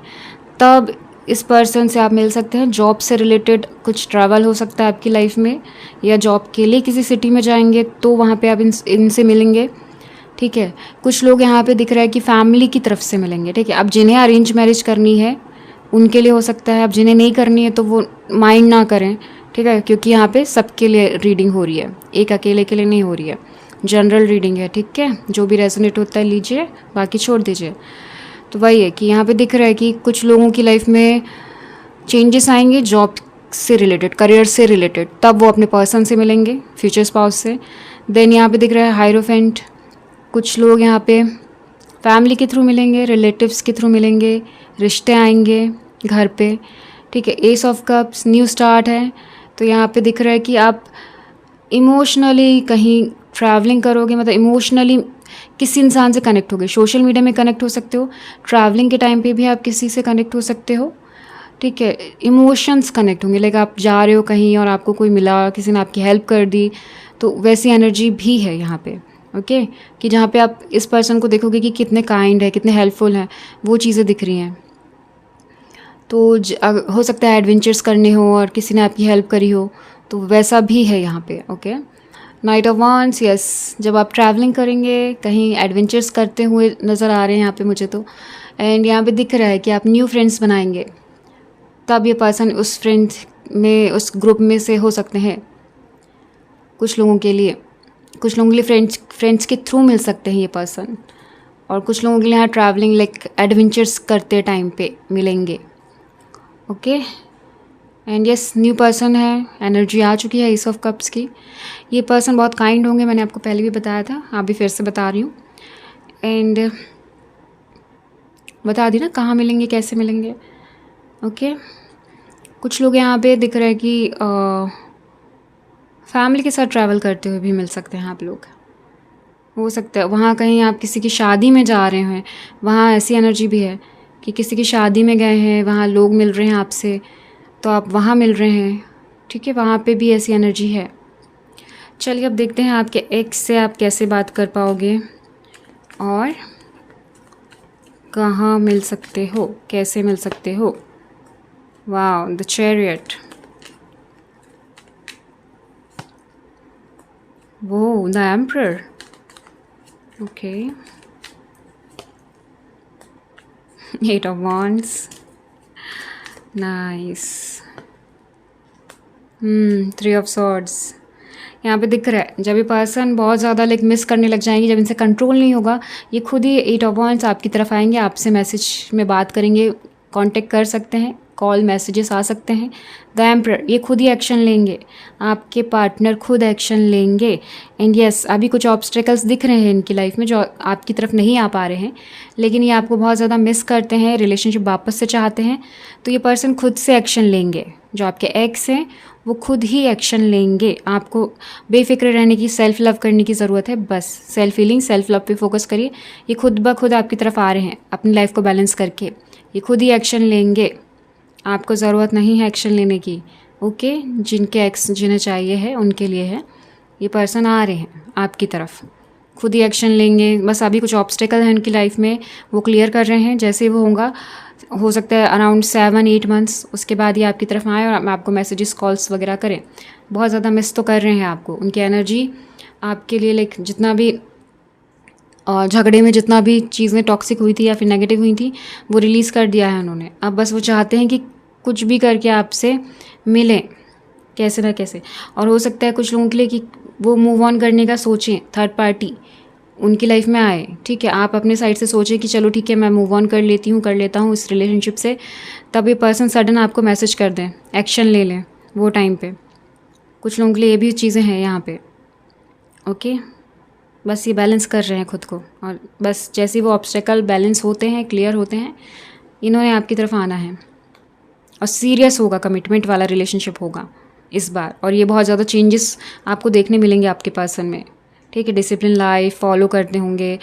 तब इस पर्सन से आप मिल सकते हैं। जॉब से रिलेटेड कुछ ट्रैवल हो सकता है आपकी लाइफ में, या जॉब के लिए किसी सिटी में जाएंगे तो वहाँ पे आप इनसे मिलेंगे। ठीक है, कुछ लोग यहाँ पे दिख रहा है कि फैमिली की तरफ से मिलेंगे। ठीक है, अब जिन्हें अरेंज मैरिज करनी है उनके लिए हो सकता है, अब जिन्हें नहीं करनी है तो वो माइंड ना करें। ठीक है, क्योंकि यहाँ पे सबके लिए रीडिंग हो रही है, एक अकेले के लिए नहीं हो रही है, जनरल रीडिंग है। ठीक है, जो भी रेजोनेट होता है लीजिए, बाकी छोड़ दीजिए। तो वही है कि यहाँ पे दिख रहा है कि कुछ लोगों की लाइफ में चेंजेस आएंगे जॉब से रिलेटेड, करियर से रिलेटेड, तब वो अपने पर्सन से मिलेंगे, फ्यूचर स्पाउस से। देन यहाँ पे दिख रहा है हायरोफेंट, कुछ लोग यहाँ पे फैमिली के थ्रू मिलेंगे, रिलेटिव्स के थ्रू मिलेंगे, रिश्ते आएंगे घर पे। ठीक है, S of cups, new start है। तो यहाँ पे दिख रहा है कि आप इमोशनली कहीं ट्रैवलिंग करोगे, मतलब इमोशनली किसी इंसान से कनेक्ट होगे। सोशल मीडिया में कनेक्ट हो सकते हो, ट्रैवलिंग के टाइम पे भी आप किसी से कनेक्ट हो सकते हो। ठीक है, इमोशंस कनेक्ट होंगे, लाइक आप जा रहे हो कहीं और आपको कोई मिला, किसी ने आपकी हेल्प कर दी, तो वैसी एनर्जी भी है यहाँ पे। ओके, कि जहाँ पे आप इस पर्सन को देखोगे कि कितने काइंड है, कितने हेल्पफुल हैं, वो चीज़ें दिख रही हैं। तो हो सकता है एडवेंचर्स करने हो और किसी ने आपकी हेल्प करी हो, तो वैसा भी है यहाँ पे। Okay, night of wands, yes, जब आप ट्रैवलिंग करेंगे, कहीं एडवेंचर्स करते हुए नज़र आ रहे हैं यहाँ पे मुझे तो। एंड यहाँ पे दिख रहा है कि आप न्यू फ्रेंड्स बनाएंगे, तब ये पर्सन उस फ्रेंड में, उस ग्रुप में से हो सकते हैं। कुछ लोगों के लिए फ्रेंड्स के थ्रू मिल सकते हैं ये पर्सन, और कुछ लोगों के लिए यहाँ ट्रैवलिंग लाइक एडवेंचर्स करते टाइम पे मिलेंगे। Okay, and yes, new person है, एनर्जी आ चुकी है एस ऑफ कप्स की। ये पर्सन बहुत काइंड होंगे, मैंने आपको पहले भी बताया था, अभी फिर से बता रही हूँ। एंड बता दी ना कहाँ मिलेंगे, कैसे मिलेंगे। ओके, कुछ लोग यहाँ पे दिख रहे हैं कि फैमिली के साथ ट्रैवल करते हुए भी मिल सकते हैं आप लोग। हो सकता है वहाँ कहीं आप किसी की शादी में जा रहे हैं, वहाँ ऐसी एनर्जी भी है कि किसी की शादी में गए हैं, वहाँ लोग मिल रहे हैं आपसे, तो आप वहाँ मिल रहे हैं। ठीक है, वहाँ पे भी ऐसी एनर्जी है। चलिए अब देखते हैं आपके एक्स से आप कैसे बात कर पाओगे और कहाँ मिल सकते हो, कैसे मिल सकते हो। वाओ, द चैरियट, वो the emperor. Okay, eight of wands, nice. Three of swords, यहाँ पे दिख रहा है जब ये पर्सन बहुत ज़्यादा लाइक मिस करने लग जाएंगे, जब इनसे कंट्रोल नहीं होगा, ये खुद ही एट ऑफ वॉन्ड्स आपकी तरफ आएंगे, आपसे मैसेज में बात करेंगे, कांटेक्ट कर सकते हैं, कॉल मैसेजेस आ सकते हैं। द एम्परर, ये खुद ही एक्शन लेंगे, आपके पार्टनर खुद एक्शन लेंगे। एंड यस, अभी कुछ ऑब्स्टेकल्स दिख रहे हैं इनकी लाइफ में जो आपकी तरफ नहीं आ पा रहे हैं, लेकिन ये आपको बहुत ज़्यादा मिस करते हैं, रिलेशनशिप वापस से चाहते हैं। तो ये पर्सन खुद से एक्शन लेंगे, जो आपके एक्स हैं वो खुद ही एक्शन लेंगे। आपको बेफिक्र रहने की, सेल्फ लव करने की ज़रूरत है, बस सेल्फ फीलिंग, सेल्फ लव पे फोकस करिए। ये खुद ब खुद आपकी तरफ आ रहे हैं अपनी लाइफ को बैलेंस करके, ये खुद ही एक्शन लेंगे, आपको ज़रूरत नहीं है एक्शन लेने की। ओके, जिनके एक्स जिन्हें चाहिए है उनके लिए है, ये पर्सन आ रहे हैं आपकी तरफ, खुद ही एक्शन लेंगे। बस अभी कुछ ऑब्स्टेकल हैं उनकी लाइफ में, वो क्लियर कर रहे हैं, जैसे वो होगा हो सकता है अराउंड 7-8 मंथ्स, उसके बाद ये आपकी तरफ आए और आपको मैसेजेस, कॉल्स वगैरह करें। बहुत ज़्यादा मिस तो कर रहे हैं आपको, उनकी एनर्जी आपके लिए लाइक जितना भी झगड़े में जितना भी चीज़ें टॉक्सिक हुई थी या फिर नेगेटिव हुई थी, वो रिलीज़ कर दिया है उन्होंने। अब बस वो चाहते हैं कि कुछ भी करके आपसे मिलें, कैसे ना कैसे। और हो सकता है कुछ लोगों के लिए कि वो मूव ऑन करने का सोचें, थर्ड पार्टी उनकी लाइफ में आए। ठीक है, आप अपने साइड से सोचें कि चलो ठीक है मैं मूव ऑन कर लेता हूँ इस रिलेशनशिप से, तब ये पर्सन सडन आपको मैसेज कर दें, एक्शन ले लें वो टाइम पे। कुछ लोगों के लिए ये भी चीज़ें हैं यहाँ पे। ओके, बस ये बैलेंस कर रहे हैं खुद को, और बस जैसे वो ऑब्स्टेकल बैलेंस होते हैं, क्लियर होते हैं, इन्होंने आपकी तरफ आना है। और सीरियस होगा, कमिटमेंट वाला रिलेशनशिप होगा इस बार, और ये बहुत ज़्यादा चेंजेस आपको देखने मिलेंगे आपके पर्सन में। ठीक है, डिसिप्लिन लाइफ फॉलो करते होंगे,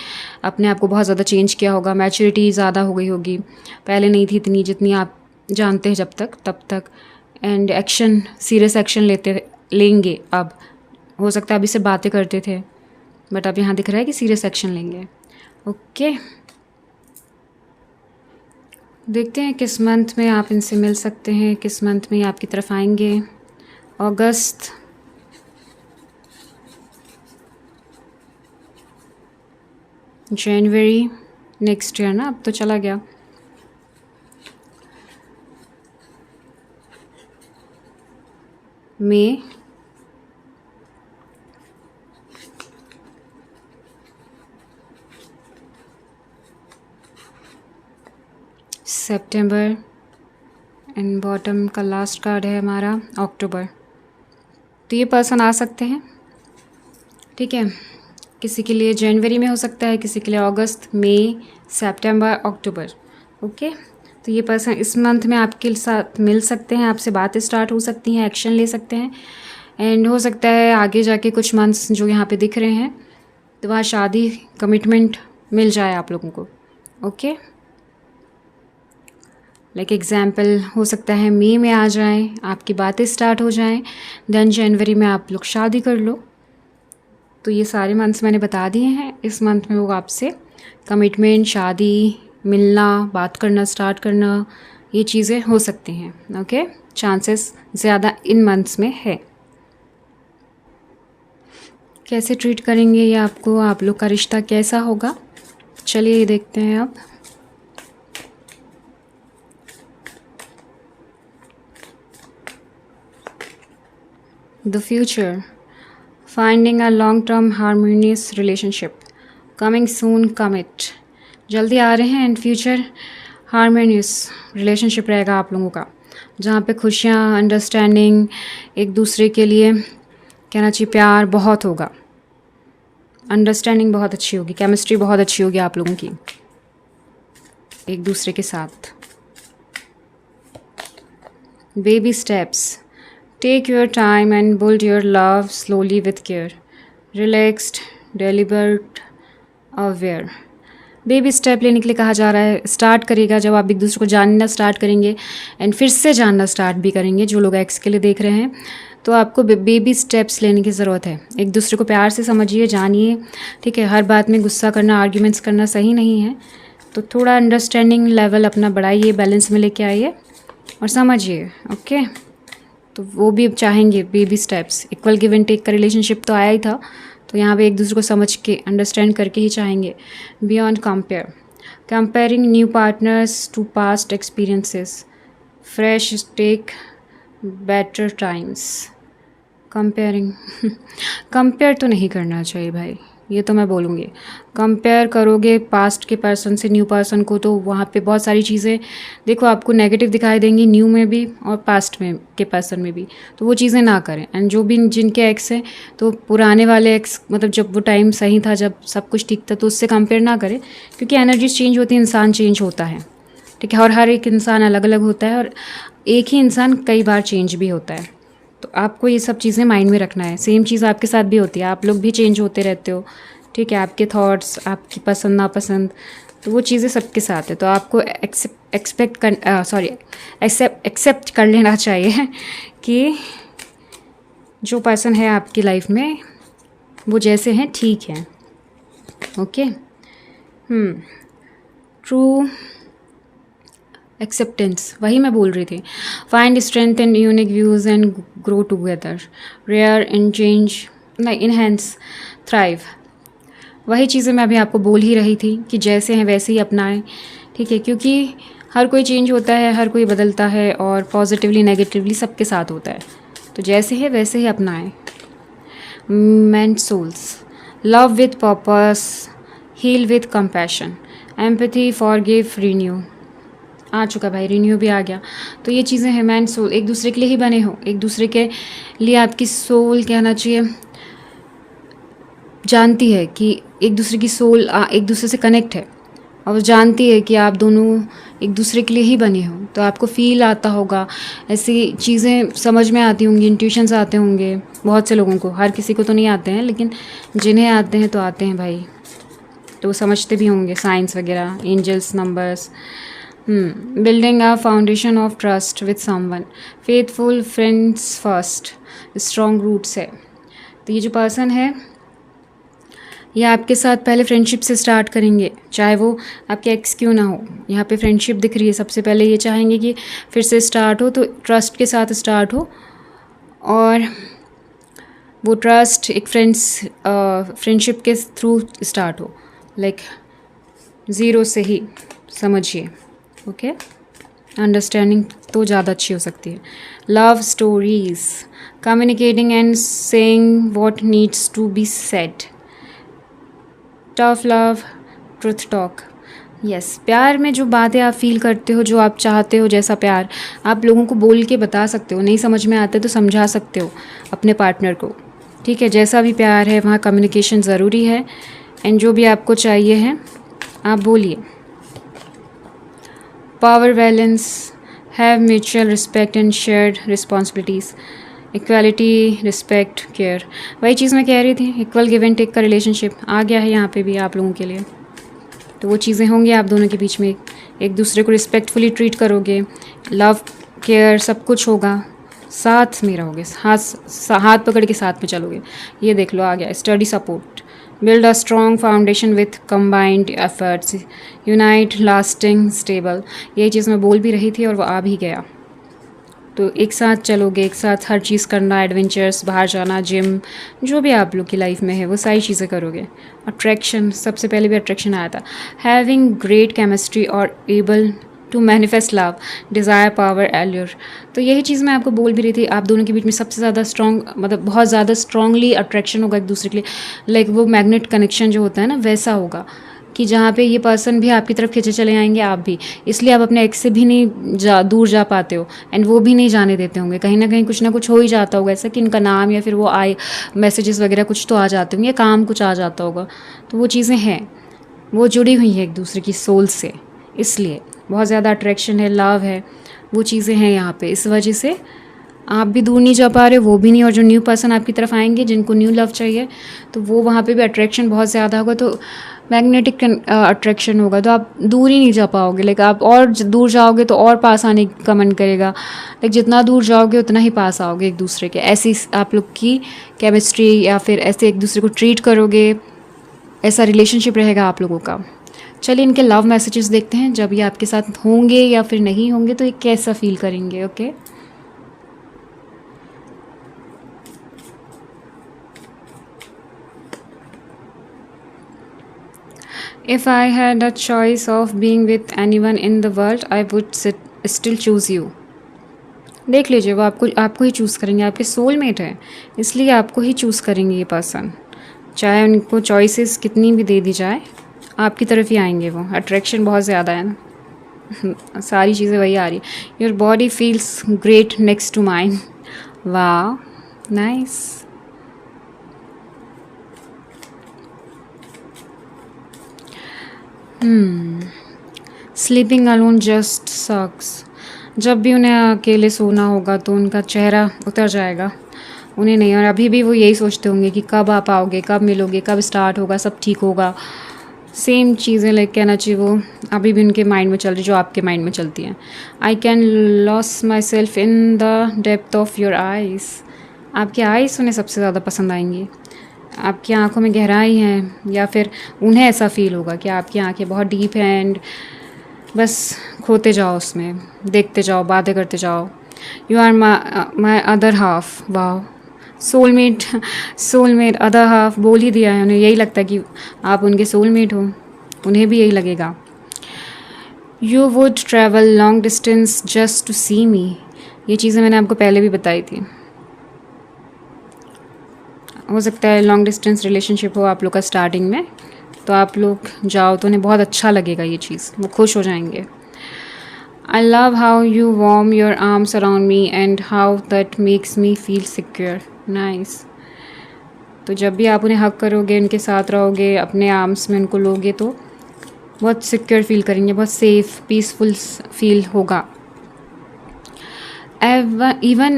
अपने आप को बहुत ज़्यादा चेंज किया होगा, मैच्योरिटी ज़्यादा हो गई होगी, पहले नहीं थी इतनी जितनी आप जानते हैं तब तक। एंड एक्शन, सीरियस एक्शन लेंगे। अब हो सकता है अभी से बातें करते थे, बट अब यहाँ दिख रहा है कि सीरियस एक्शन लेंगे। ओके, देखते हैं किस मंथ में आप इनसे मिल सकते हैं, किस मंथ में ये आपकी तरफ आएंगे। अगस्त, जनवरी, नेक्स्ट ईयर ना, अब तो चला गया। मई, सितंबर एंड बॉटम का लास्ट कार्ड है हमारा अक्टूबर। तो ये पर्सन आ सकते हैं, ठीक है। किसी के लिए जनवरी में हो सकता है, किसी के लिए अगस्त, मई, सितंबर, अक्टूबर। ओके, तो ये पर्सन इस मंथ में आपके साथ मिल सकते हैं, आपसे बातें स्टार्ट हो सकती हैं, एक्शन ले सकते हैं। एंड हो सकता है आगे जाके कुछ मंथ्स जो यहाँ पे दिख रहे हैं तो वहाँ शादी, कमिटमेंट मिल जाए आप लोगों को। ओके, लाइक एग्जाम्पल हो सकता है मई में आ जाएं, आपकी बातें स्टार्ट हो जाएं, देन जनवरी में आप लोग शादी कर लो। तो ये सारे मंथ्स मैंने बता दिए हैं। इस मंथ में वो आपसे कमिटमेंट, शादी, मिलना, बात करना, स्टार्ट करना, ये चीज़ें हो सकती हैं। ओके, चांसेस ज़्यादा इन मंथ्स में है। कैसे ट्रीट करेंगे ये आपको, आप लोग का रिश्ता कैसा होगा, चलिए ये देखते हैं अब। The future, finding a long term harmonious relationship, coming soon, commit, जल्दी आ रहे हैं। एंड फ्यूचर हार्मोनियस रिलेशनशिप रहेगा आप लोगों का, जहाँ पे खुशियाँ, अंडरस्टैंडिंग, एक दूसरे के लिए कहना चाहिए प्यार बहुत होगा, अंडरस्टैंडिंग बहुत अच्छी होगी, केमिस्ट्री बहुत अच्छी होगी आप लोगों की एक दूसरे के साथ। Baby steps, take your time and build your love slowly with care, relaxed, deliberate, aware. Baby step लेने के लिए कहा जा रहा है। स्टार्ट करिएगा जब आप एक दूसरे को जानना स्टार्ट करेंगे एंड फिर से जानना स्टार्ट भी करेंगे। जो लोग एक्स के लिए देख रहे हैं तो आपको बेबी स्टेप्स लेने की ज़रूरत है। एक दूसरे को प्यार से समझिए, जानिए, ठीक है। हर बात में गुस्सा करना, आर्ग्यूमेंट्स करना सही नहीं है, तो थोड़ा अंडरस्टैंडिंग लेवल अपना बढ़ाइए, बैलेंस में लेके आइए और समझिए। ओके, तो वो भी चाहेंगे baby steps. Equal give and take का रिलेशनशिप तो आया ही था, तो यहाँ पे एक दूसरे को समझ के, अंडरस्टैंड करके ही चाहेंगे। Beyond compare, comparing new partners to past experiences, fresh take, better times. Comparing compare तो नहीं करना चाहिए भाई, ये तो मैं बोलूँगी। कंपेयर करोगे पास्ट के पर्सन से न्यू पर्सन को तो वहाँ पे बहुत सारी चीज़ें देखो आपको नेगेटिव दिखाई देंगी, न्यू में भी और पास्ट में के पर्सन में भी। तो वो चीज़ें ना करें। एंड जो भी जिनके एक्स हैं तो पुराने वाले एक्स, मतलब जब वो टाइम सही था, जब सब कुछ ठीक था, तो उससे कंपेयर ना करें, क्योंकि एनर्जीज चेंज होती है, इंसान चेंज होता है, ठीक है। और हर एक इंसान अलग अलग होता है और एक ही इंसान कई बार चेंज भी होता है। तो आपको ये सब चीज़ें माइंड में रखना है। सेम चीज़ आपके साथ भी होती है, आप लोग भी चेंज होते रहते हो, ठीक है। आपके थॉट्स, आपकी पसंद नापसंद, तो वो चीज़ें सबके साथ है। तो आपको एक्सेप्ट कर लेना चाहिए कि जो पर्सन है आपकी लाइफ में वो जैसे हैं ठीक है। ओके, ट्रू एक्सेप्टेंस, वही मैं बोल रही थी। Find strength in unique views and grow together, rare in change, नहीं इनहेंस, थ्राइव। वही चीज़ें मैं अभी आपको बोल ही रही थी कि जैसे हैं वैसे ही अपनाएं, ठीक है। क्योंकि हर कोई चेंज होता है, हर कोई बदलता है, और पॉजिटिवली नेगेटिवली सबके साथ होता है। तो जैसे है वैसे ही अपनाएं। Mend souls, love with purpose, heal with compassion, empathy, forgive, renew. आ चुका भाई, रिन्यू भी आ गया। तो ये चीज़ें हैं। मैन सोल, एक दूसरे के लिए ही बने हो, एक दूसरे के लिए आपकी सोल कहना चाहिए जानती है कि एक दूसरे की सोल एक दूसरे से कनेक्ट है, और वो जानती है कि आप दोनों एक दूसरे के लिए ही बने हो। तो आपको फील आता होगा, ऐसी चीज़ें समझ में आती होंगी, इंट्यूशंस आते होंगे बहुत से लोगों को। हर किसी को तो नहीं आते हैं, लेकिन जिन्हें आते हैं तो आते हैं भाई, तो वो समझते भी होंगे साइंस वगैरह, angels, numbers. Building a foundation of trust with someone, faithful friends first, strong roots है। तो ये जो पर्सन है या आपके साथ पहले फ्रेंडशिप से स्टार्ट करेंगे, चाहे वो आपके एक्स क्यों ना हो। यहाँ पे फ्रेंडशिप दिख रही है, सबसे पहले ये चाहेंगे कि फिर से स्टार्ट हो, तो ट्रस्ट के साथ स्टार्ट हो, और वो ट्रस्ट एक फ्रेंडशिप के थ्रू स्टार्ट हो, लाइक ज़ीरो से ही, समझिए। ओके, अंडरस्टैंडिंग तो ज़्यादा अच्छी हो सकती है। Love stories, communicating and saying what needs to be said. Tough love, truth talk. Yes, प्यार में जो बातें आप फील करते हो, जो आप चाहते हो, जैसा प्यार आप लोगों को बोल के बता सकते हो। नहीं समझ में आते तो समझा सकते हो अपने पार्टनर को, ठीक है। जैसा भी प्यार है वहाँ कम्युनिकेशन ज़रूरी है, एंड जो भी आपको चाहिए है आप बोलिए। Power balance, have mutual respect and shared responsibilities. Equality, respect, care, वही चीज़ मैं कह रही थी, इक्वल गिव एंड टेक का रिलेशनशिप आ गया है यहाँ पे भी आप लोगों के लिए। तो वो चीज़ें होंगी आप दोनों के बीच में, एक दूसरे को रिस्पेक्टफुली ट्रीट करोगे, लव केयर सब कुछ होगा, साथ में रहोगे, हाथ पकड़ के साथ में चलोगे। ये देख लो आ गया। Study support, build a strong foundation with combined efforts, unite, lasting, stable. यही चीज़ मैं बोल भी रही थी और वो आ भी गया। तो एक साथ चलोगे, एक साथ हर चीज़ करना, एडवेंचर्स, बाहर जाना, जिम, जो भी आप लोग की लाइफ में है वो सारी चीज़ें करोगे। अट्रैक्शन, सबसे पहले भी अट्रैक्शन आया था। हैविंग ग्रेट केमिस्ट्री और able to manifest love, desire, power, allure. तो यही चीज़ मैं आपको बोल भी रही थी, आप दोनों के बीच में सबसे ज़्यादा स्ट्रॉन्ग, मतलब बहुत ज़्यादा स्ट्रॉन्गली अट्रैक्शन होगा एक दूसरे के लिए, लाइक वो मैग्नेट कनेक्शन जो होता है ना, वैसा होगा कि जहाँ पे ये पर्सन भी आपकी तरफ खींचे चले आएंगे, आप भी। इसलिए आप अपने एक्स से भी नहीं दूर जा पाते हो, एंड वो भी नहीं जाने देते होंगे। कहीं ना कहीं कुछ ना कुछ हो ही जाता होगा ऐसा कि इनका नाम या फिर वो मैसेजेस वगैरह कुछ तो आ जाते होंगे, काम कुछ आ जाता होगा। तो वो चीज़ें हैं, वो जुड़ी हुई हैं एक दूसरे की सोल से, इसलिए बहुत ज़्यादा अट्रैक्शन है, लव है, वो चीज़ें हैं यहाँ पे। इस वजह से आप भी दूर नहीं जा पा रहे, वो भी नहीं, और जो न्यू पर्सन आपकी तरफ आएंगे जिनको न्यू लव चाहिए, तो वो वहाँ पे भी अट्रैक्शन बहुत ज़्यादा होगा। तो मैग्नेटिक अट्रैक्शन होगा, तो आप दूर ही नहीं जा पाओगे। लाइक आप और दूर जाओगे तो और पास आने का मन करेगा, लाइक जितना दूर जाओगे उतना ही पास आओगे एक दूसरे के। ऐसी आप लोग की केमिस्ट्री, या फिर ऐसे एक दूसरे को ट्रीट करोगे, ऐसा रिलेशनशिप रहेगा आप लोगों का। चलिए इनके लव मैसेजेस देखते हैं, जब ये आपके साथ होंगे या फिर नहीं होंगे तो ये कैसा फील करेंगे। Okay, If I had a choice of being with anyone in the world, I would still choose you. देख लीजिए, वो आपको ही चूज़ करेंगे, आपके सोलमेट है, इसलिए आपको ही चूज़ करेंगे ये पर्सन। चाहे उनको चॉइसेस कितनी भी दे दी जाए, आपकी तरफ ही आएंगे वो। अट्रैक्शन बहुत ज़्यादा है ना, सारी चीज़ें वही आ रही। Your body feels great next to mine. वाह, nice. Sleeping alone just sucks. जब भी उन्हें अकेले सोना होगा तो उनका चेहरा उतर जाएगा, उन्हें नहीं। और अभी भी वो यही सोचते होंगे कि कब आप आओगे, कब मिलोगे, कब स्टार्ट होगा, सब ठीक होगा। सेम चीज़ें लाइक कहना चाहिए वो अभी भी उनके माइंड में चल रही, जो आपके माइंड में चलती हैं। I can loss my self in the depth of your eyes. आपकी आइज़ उन्हें सबसे ज़्यादा पसंद आएंगी, आपकी आंखों में गहराई है, या फिर उन्हें ऐसा फील होगा कि आपकी आंखें बहुत डीप हैं, एंड बस खोते जाओ उसमें, देखते जाओ, बातें करते जाओ। You are my other half. वाह, सोलमेट अदर हाफ बोल ही दिया है, उन्हें यही लगता है कि आप उनके सोलमेट हो, उन्हें भी यही लगेगा। You would travel long distance just to see me. ये चीज़ें मैंने आपको पहले भी बताई थी। हो सकता है लॉन्ग डिस्टेंस रिलेशनशिप हो आप लोग का स्टार्टिंग में, तो आप लोग जाओ तो उन्हें बहुत अच्छा लगेगा ये चीज़, वो खुश हो जाएंगे। I love how you warm your arms around me and how that makes me feel secure. Nice. तो जब भी आप उन्हें हक करोगे, उनके साथ रहोगे, अपने आर्म्स में उनको लोगे, तो बहुत सिक्योर फील करेंगे, बहुत सेफ, पीसफुल फील होगा। Even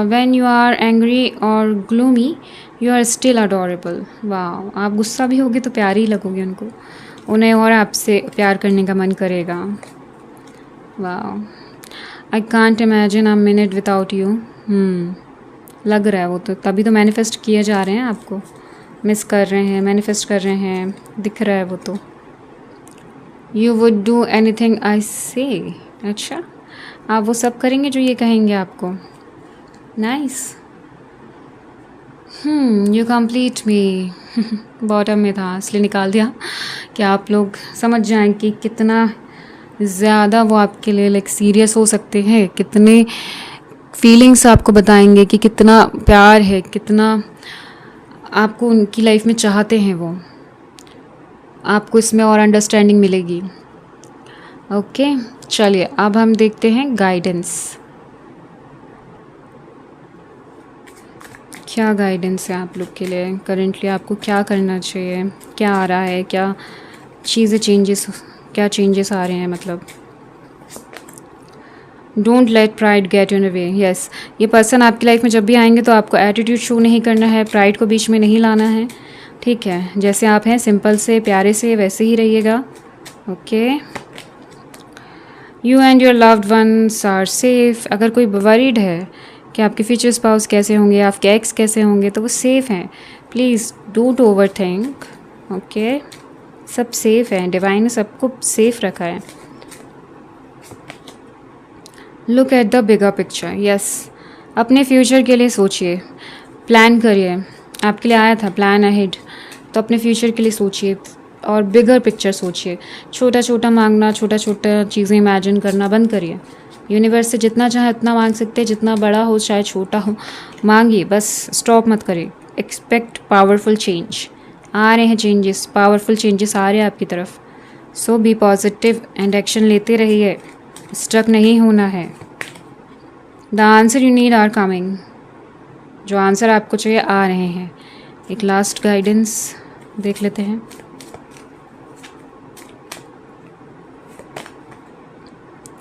when you are angry or gloomy, you are still adorable. वाह, आप गुस्सा भी होगे तो प्यारी ही लगोगे उनको, उन्हें और आपसे प्यार करने का मन करेगा। वाह, I can't imagine a minute without you. लग रहा है वो, तो तभी तो मैनिफेस्ट किए जा रहे हैं आपको। मिस कर रहे हैं, मैनिफेस्ट कर रहे हैं, दिख रहा है वो तो। You would do anything I से। अच्छा, आप वो सब करेंगे जो ये कहेंगे आपको। Nice. You complete me. Bottom में था इसलिए निकाल दिया कि आप लोग समझ जाएं कि कितना ज़्यादा वो आपके लिए लाइक सीरियस हो सकते हैं, कितने फीलिंग्स आपको बताएंगे कि कितना प्यार है, कितना आपको उनकी लाइफ में चाहते हैं वो। आपको इसमें और अंडरस्टैंडिंग मिलेगी। ओके, चलिए अब हम देखते हैं गाइडेंस। क्या गाइडेंस है आप लोग के लिए करेंटली, आपको क्या करना चाहिए, क्या आ रहा है, क्या चीज़ें क्या चेंजेस आ रहे हैं। मतलब don't let pride get in way. Yes, ये पर्सन आपकी लाइफ में जब भी आएंगे तो आपको एटीट्यूड शो नहीं करना है, प्राइड को बीच में नहीं लाना है। ठीक है, जैसे आप हैं सिंपल से प्यारे से वैसे ही रहिएगा। Okay, you and your loved ones are safe. अगर कोई वरीड है कि आपके फ्यूचर स्पाउस कैसे होंगे, आपके एक्स कैसे होंगे, तो वो सेफ़ हैं। Please don't over think. Okay, सब सेफ़ है, डिवाइन ने सबको सेफ़ रखा है। Look at the bigger picture. Yes, अपने फ्यूचर के लिए सोचिए, प्लान करिए। आपके लिए आया था प्लान अहेड, तो अपने फ्यूचर के लिए सोचिए और बिगर पिक्चर सोचिए। छोटा छोटा मांगना, छोटा छोटा चीज़ें इमेजिन करना बंद करिए। यूनिवर्स से जितना चाहे उतना मांग सकते हैं, जितना बड़ा हो चाहे छोटा हो मांगिए, बस स्टॉप मत करिए। Expect powerful change. आ रहे हैं चेंजेस, पावरफुल चेंजेस आ रहे हैं आपकी तरफ। So be positive and action लेते रहिए, स्टक नहीं होना है। The answer you need are coming. जो आंसर आपको चाहिए आ रहे हैं। एक लास्ट गाइडेंस देख लेते हैं।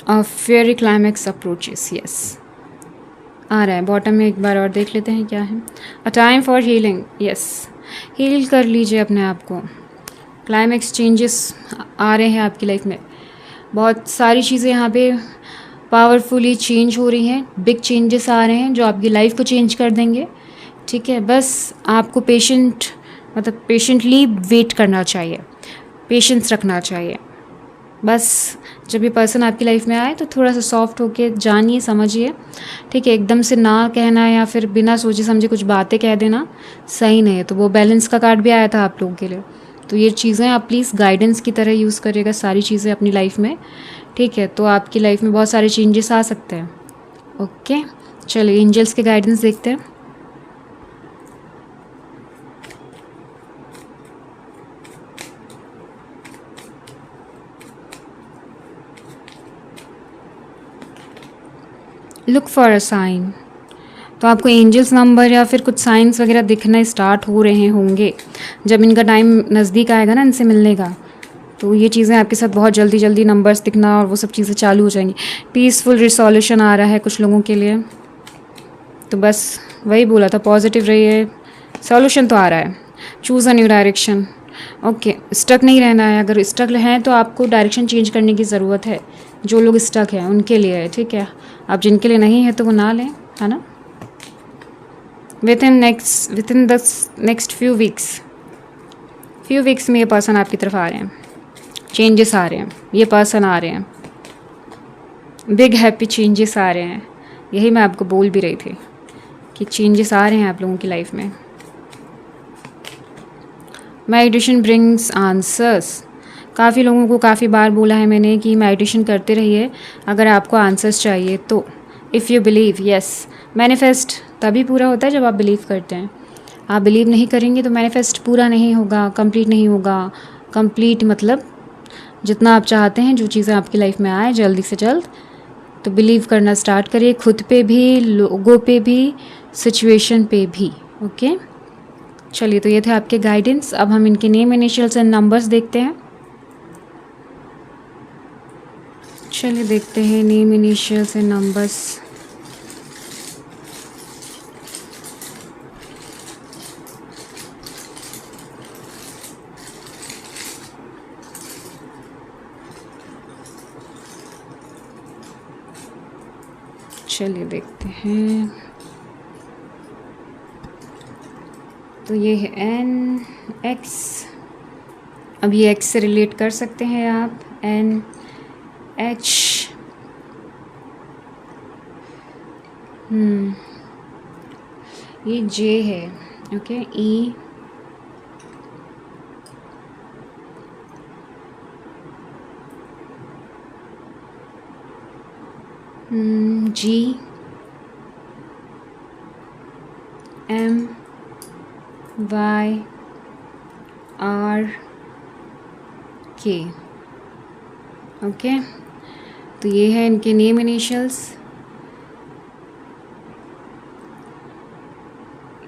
अ फेयरी क्लाइमैक्स अप्रोचेस। यस, आ रहा है बॉटम में, एक बार और देख लेते हैं क्या है। A time for healing. Yes, heal कर लीजिए अपने आप को। क्लाइमैक्स चेंजेस आ रहे हैं आपकी लाइफ में। बहुत सारी चीज़ें यहाँ पे पावरफुली चेंज हो रही हैं, बिग चेंजेस आ रहे हैं जो आपकी लाइफ को चेंज कर देंगे। ठीक है, बस आपको पेशेंटली वेट करना चाहिए, पेशेंस रखना चाहिए। बस जब ये पर्सन आपकी लाइफ में आए तो थोड़ा सा सॉफ्ट होके जानिए, समझिए। ठीक है, एकदम से ना कहना या फिर बिना सोचे समझे कुछ बातें कह देना सही नहीं है। तो वो बैलेंस का कार्ड भी आया था आप लोगों के लिए। तो ये चीज़ें आप प्लीज़ गाइडेंस की तरह यूज़ करिएगा सारी चीज़ें अपनी लाइफ में। ठीक है, तो आपकी लाइफ में बहुत सारे चेंजेस आ सकते हैं। ओके, चलिए एंजल्स के गाइडेंस देखते हैं। Look for a sign. तो आपको एंजल्स नंबर या फिर कुछ साइंस वगैरह दिखना स्टार्ट हो रहे होंगे। जब इनका टाइम नज़दीक आएगा ना इनसे मिलने का, तो ये चीज़ें आपके साथ बहुत जल्दी जल्दी नंबर्स दिखना और वो सब चीज़ें चालू हो जाएंगी। पीसफुल रिसोल्यूशन आ रहा है कुछ लोगों के लिए। तो बस वही बोला था, पॉजिटिव रहिए, सॉल्यूशन तो आ रहा है। Choose a new direction. Okay, stuck नहीं रहना है। अगर स्टक हैं तो आपको डायरेक्शन चेंज करने की ज़रूरत है। जो लोग स्टक हैं उनके लिए है, ठीक है। अब जिनके लिए नहीं है तो वो ना लें, है ना। With in the next few weeks में ये पर्सन आपकी तरफ आ रहे हैं, चेंजेस आ रहे हैं, ये पर्सन आ रहे हैं, बिग हैप्पी चेंजेस आ रहे हैं। यही मैं आपको बोल भी रही थी कि चेंजेस आ रहे हैं आप लोगों की लाइफ में। Meditation brings answers. काफ़ी लोगों को काफ़ी बार बोला है मैंने कि मेडिटेशन करते रहिए अगर आपको आंसर्स चाहिए तो। If you believe, yes, manifest तभी पूरा होता है जब आप बिलीव करते हैं। आप बिलीव नहीं करेंगे तो मैनिफेस्ट पूरा नहीं होगा, कंप्लीट नहीं होगा। कंप्लीट मतलब जितना आप चाहते हैं, जो चीज़ें आपकी लाइफ में आए जल्दी से जल्द, तो बिलीव करना स्टार्ट करिए, खुद पे भी, लोगों पे भी, सिचुएशन पे भी। ओके, चलिए, तो ये थे आपके गाइडेंस। अब हम इनके नेम, इनिशियल्स एंड नंबर्स देखते हैं। चलिए देखते हैं नेम, इनिशियल्स एंड नंबर्स। चलिए देखते हैं। तो ये है एन एक्स। अब ये एक्स से रिलेट कर सकते हैं आप, एन एच, ये जे है, okay, E, G, M, Y, R, K, okay. तो ये है इनके नेम इनिशियल्स।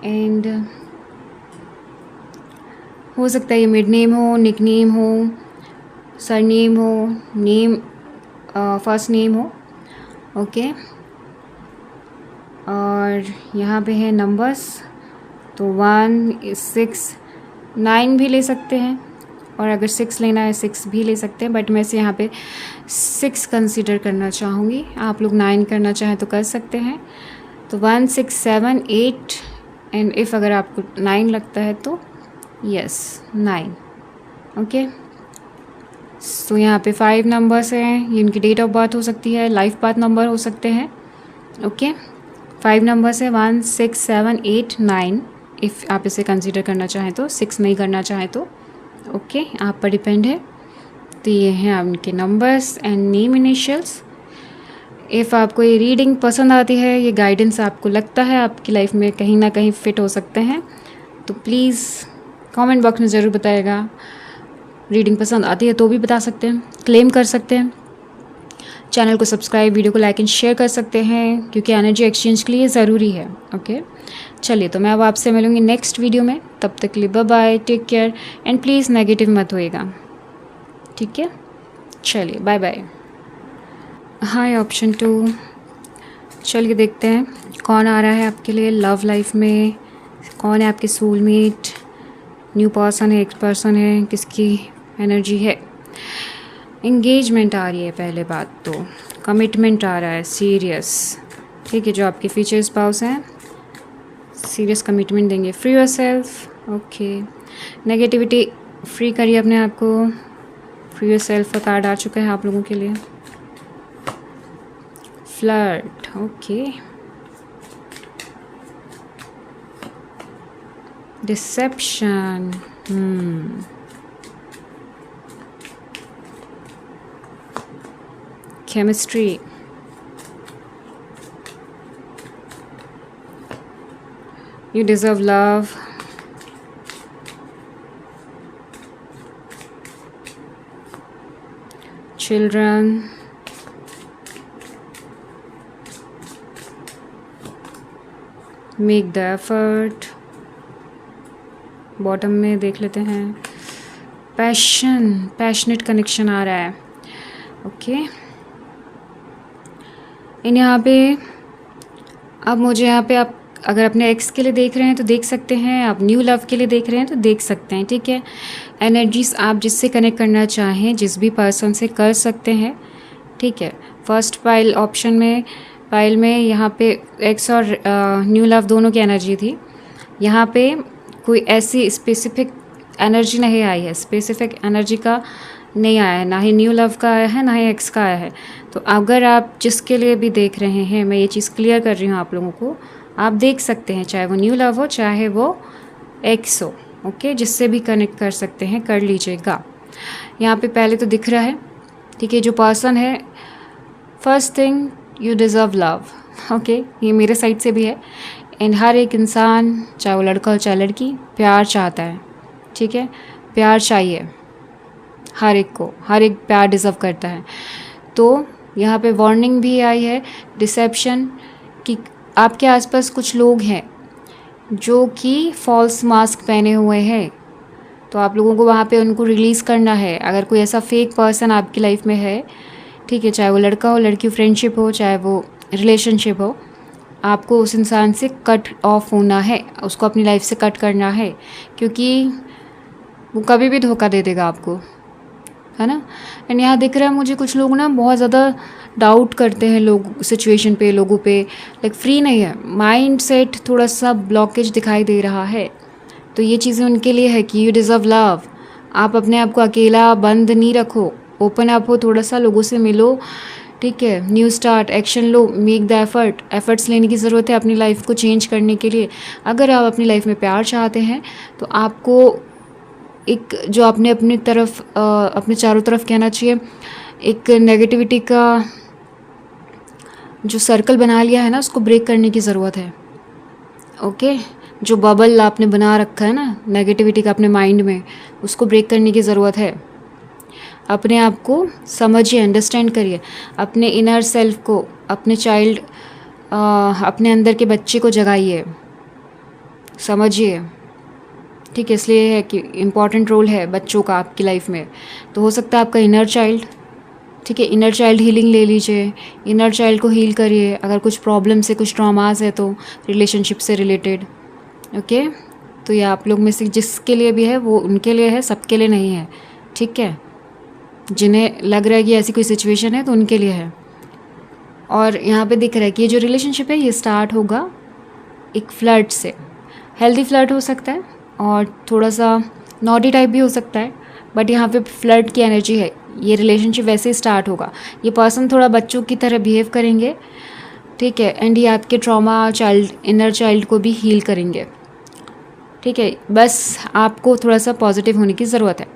एंड हो सकता है ये मिड नेम हो, निक नेम हो, सर नेम हो, नेम फर्स्ट नेम हो, ओके। और यहाँ पे है नंबर्स, तो 1, 6, 9 भी ले सकते हैं, और अगर 6 लेना है 6 भी ले सकते हैं, बट मैं से यहाँ पे 6 कंसीडर करना चाहूँगी। आप लोग 9 करना चाहें तो कर सकते हैं। तो 1, 6, 7, 8 एंड इफ़ अगर आपको 9 लगता है तो यस 9, ओके। सो यहाँ पे 5 नंबर्स हैं, ये इनकी डेट ऑफ बर्थ हो सकती है, लाइफ पाथ नंबर हो सकते हैं, ओके। 5 नंबर्स है 1, 6, 7, 8, 9। इफ़ आप इसे कंसीडर करना चाहें तो, 6 नहीं करना चाहें तो ओके, आप पर डिपेंड है। तो ये हैं उनके numbers and name initials. If आपको ये रीडिंग पसंद आती है, ये गाइडेंस आपको लगता है आपकी लाइफ में कहीं ना कहीं फ़िट हो सकते हैं, तो प्लीज़ कमेंट बॉक्स में ज़रूर बताइएगा। रीडिंग पसंद आती है तो भी बता सकते हैं, क्लेम कर सकते हैं। चैनल को सब्सक्राइब, वीडियो को लाइक एंड शेयर कर सकते हैं, क्योंकि एनर्जी एक्सचेंज के लिए ज़रूरी है, ओके। चलिए, तो मैं अब आपसे मिलूँगी नेक्स्ट वीडियो में। तब तक के लिए bye bye, take care and please negative मत होइएगा, ठीक है। चलिए, बाय बाय। हाय ऑप्शन 2, चलिए देखते हैं कौन आ रहा है आपके लिए लव लाइफ में, कौन है आपके सोलमेट, न्यू पर्सन है, एक्स पर्सन है, किसकी एनर्जी है। एंगेजमेंट आ रही है पहले बात तो, कमिटमेंट आ रहा है सीरियस, ठीक है। जो आपके फ्यूचर स्पाउस हैं सीरियस कमिटमेंट देंगे। Free yourself, okay. Negativity free करिए अपने आप को। फ्री योरसेल्फ का कार्ड आ चुका है आप लोगों के लिए। Flirt, okay. Deception, chemistry, you deserve love, children, make the effort। Bottom में देख लेते हैं, पैशन, पैशनेट कनेक्शन आ रहा है, ओके। इन यहाँ पे अब मुझे यहाँ पे आप अगर अपने एक्स के लिए देख रहे हैं तो देख सकते हैं, आप न्यू लव के लिए देख रहे हैं तो देख सकते हैं, ठीक है। एनर्जीज आप जिससे कनेक्ट करना चाहें, जिस भी पर्सन से कर सकते हैं, ठीक है। फर्स्ट पाइल ऑप्शन में, पाइल में यहाँ पे एक्स और न्यू लव दोनों की एनर्जी थी। यहाँ पे कोई ऐसी स्पेसिफिक एनर्जी नहीं आई है, स्पेसिफिक एनर्जी का नहीं आया है, ना ही न्यू लव का आया है, ना ही एक्स का आया है। तो अगर आप जिसके लिए भी देख रहे हैं, मैं ये चीज़ क्लियर कर रही हूँ आप लोगों को, आप देख सकते हैं, चाहे वो न्यू लव हो, चाहे वो एक्स हो, ओके। जिससे भी कनेक्ट कर सकते हैं कर लीजिएगा। यहाँ पे पहले तो दिख रहा है, ठीक है, जो पर्सन है, first thing you deserve love, okay. ये मेरे साइड से भी है। एंड हर एक इंसान, चाहे वो लड़का हो चाहे लड़की, प्यार चाहता है, ठीक है। प्यार चाहिए हर एक को, हर एक प्यार डिज़र्व करता है। तो यहाँ पे वार्निंग भी आई है, डिसेप्शन, कि आपके आसपास कुछ लोग हैं जो कि फॉल्स मास्क पहने हुए हैं, तो आप लोगों को वहाँ पे उनको रिलीज़ करना है। अगर कोई ऐसा फेक पर्सन आपकी लाइफ में है, ठीक है, चाहे वो लड़का हो, लड़की, फ्रेंडशिप हो, चाहे वो रिलेशनशिप हो, आपको उस इंसान से कट ऑफ होना है, उसको अपनी लाइफ से कट करना है, क्योंकि वो कभी भी धोखा दे देगा आपको, है ना। एंड यहाँ दिख रहा है मुझे कुछ लोग ना बहुत ज़्यादा डाउट करते हैं लोग सिचुएशन पे, लोगों पे, लाइक फ्री नहीं है, माइंड सेट थोड़ा सा ब्लॉकेज दिखाई दे रहा है, तो ये चीज़ें उनके लिए है कि यू डिज़र्व लव। आप अपने आप को अकेला बंद नहीं रखो, ओपन अप हो, थोड़ा सा लोगों से मिलो, ठीक है। New start, action low, make the efforts लेने की ज़रूरत है अपनी लाइफ को चेंज करने के लिए। अगर आप अपनी लाइफ में प्यार चाहते हैं तो आपको एक जो आपने अपनी तरफ अपने चारों तरफ कहना चाहिए, एक नेगेटिविटी का जो सर्कल बना लिया है ना, उसको ब्रेक करने की ज़रूरत है। ओके, जो बबल आपने बना रखा है ना नेगेटिविटी का अपने माइंड में, उसको ब्रेक करने की ज़रूरत है। अपने आप को समझिए, अंडरस्टैंड करिए, अपने इनर सेल्फ को, अपने चाइल्ड, अपने अंदर के बच्चे को जगाइए, समझिए, ठीक है। इसलिए है कि इम्पॉर्टेंट रोल है बच्चों का आपकी लाइफ में। तो हो सकता है आपका इनर चाइल्ड, ठीक है, इनर चाइल्ड हीलिंग ले लीजिए, इनर चाइल्ड को हील करिए। अगर कुछ प्रॉब्लम से, कुछ ट्रॉमास है तो रिलेशनशिप से रिलेटेड, ओके। तो ये आप लोग में से जिसके लिए भी है वो उनके लिए है, सबके लिए नहीं है, ठीक है। जिन्हें लग रहा है कि ऐसी कोई सिचुएशन है तो उनके लिए है। और यहाँ पे दिख रहा है कि ये जो रिलेशनशिप है ये स्टार्ट होगा एक फ्लर्ट से। हेल्दी फ्लर्ट हो सकता है और थोड़ा सा नॉटी टाइप भी हो सकता है, बट यहाँ पे फ्लर्ट की एनर्जी है। ये रिलेशनशिप वैसे ही स्टार्ट होगा। ये पर्सन थोड़ा बच्चों की तरह बिहेव करेंगे, ठीक है, एंड ये आपके ट्रॉमा चाइल्ड, इनर चाइल्ड को भी हील करेंगे, ठीक है। बस आपको थोड़ा सा पॉजिटिव होने की ज़रूरत है।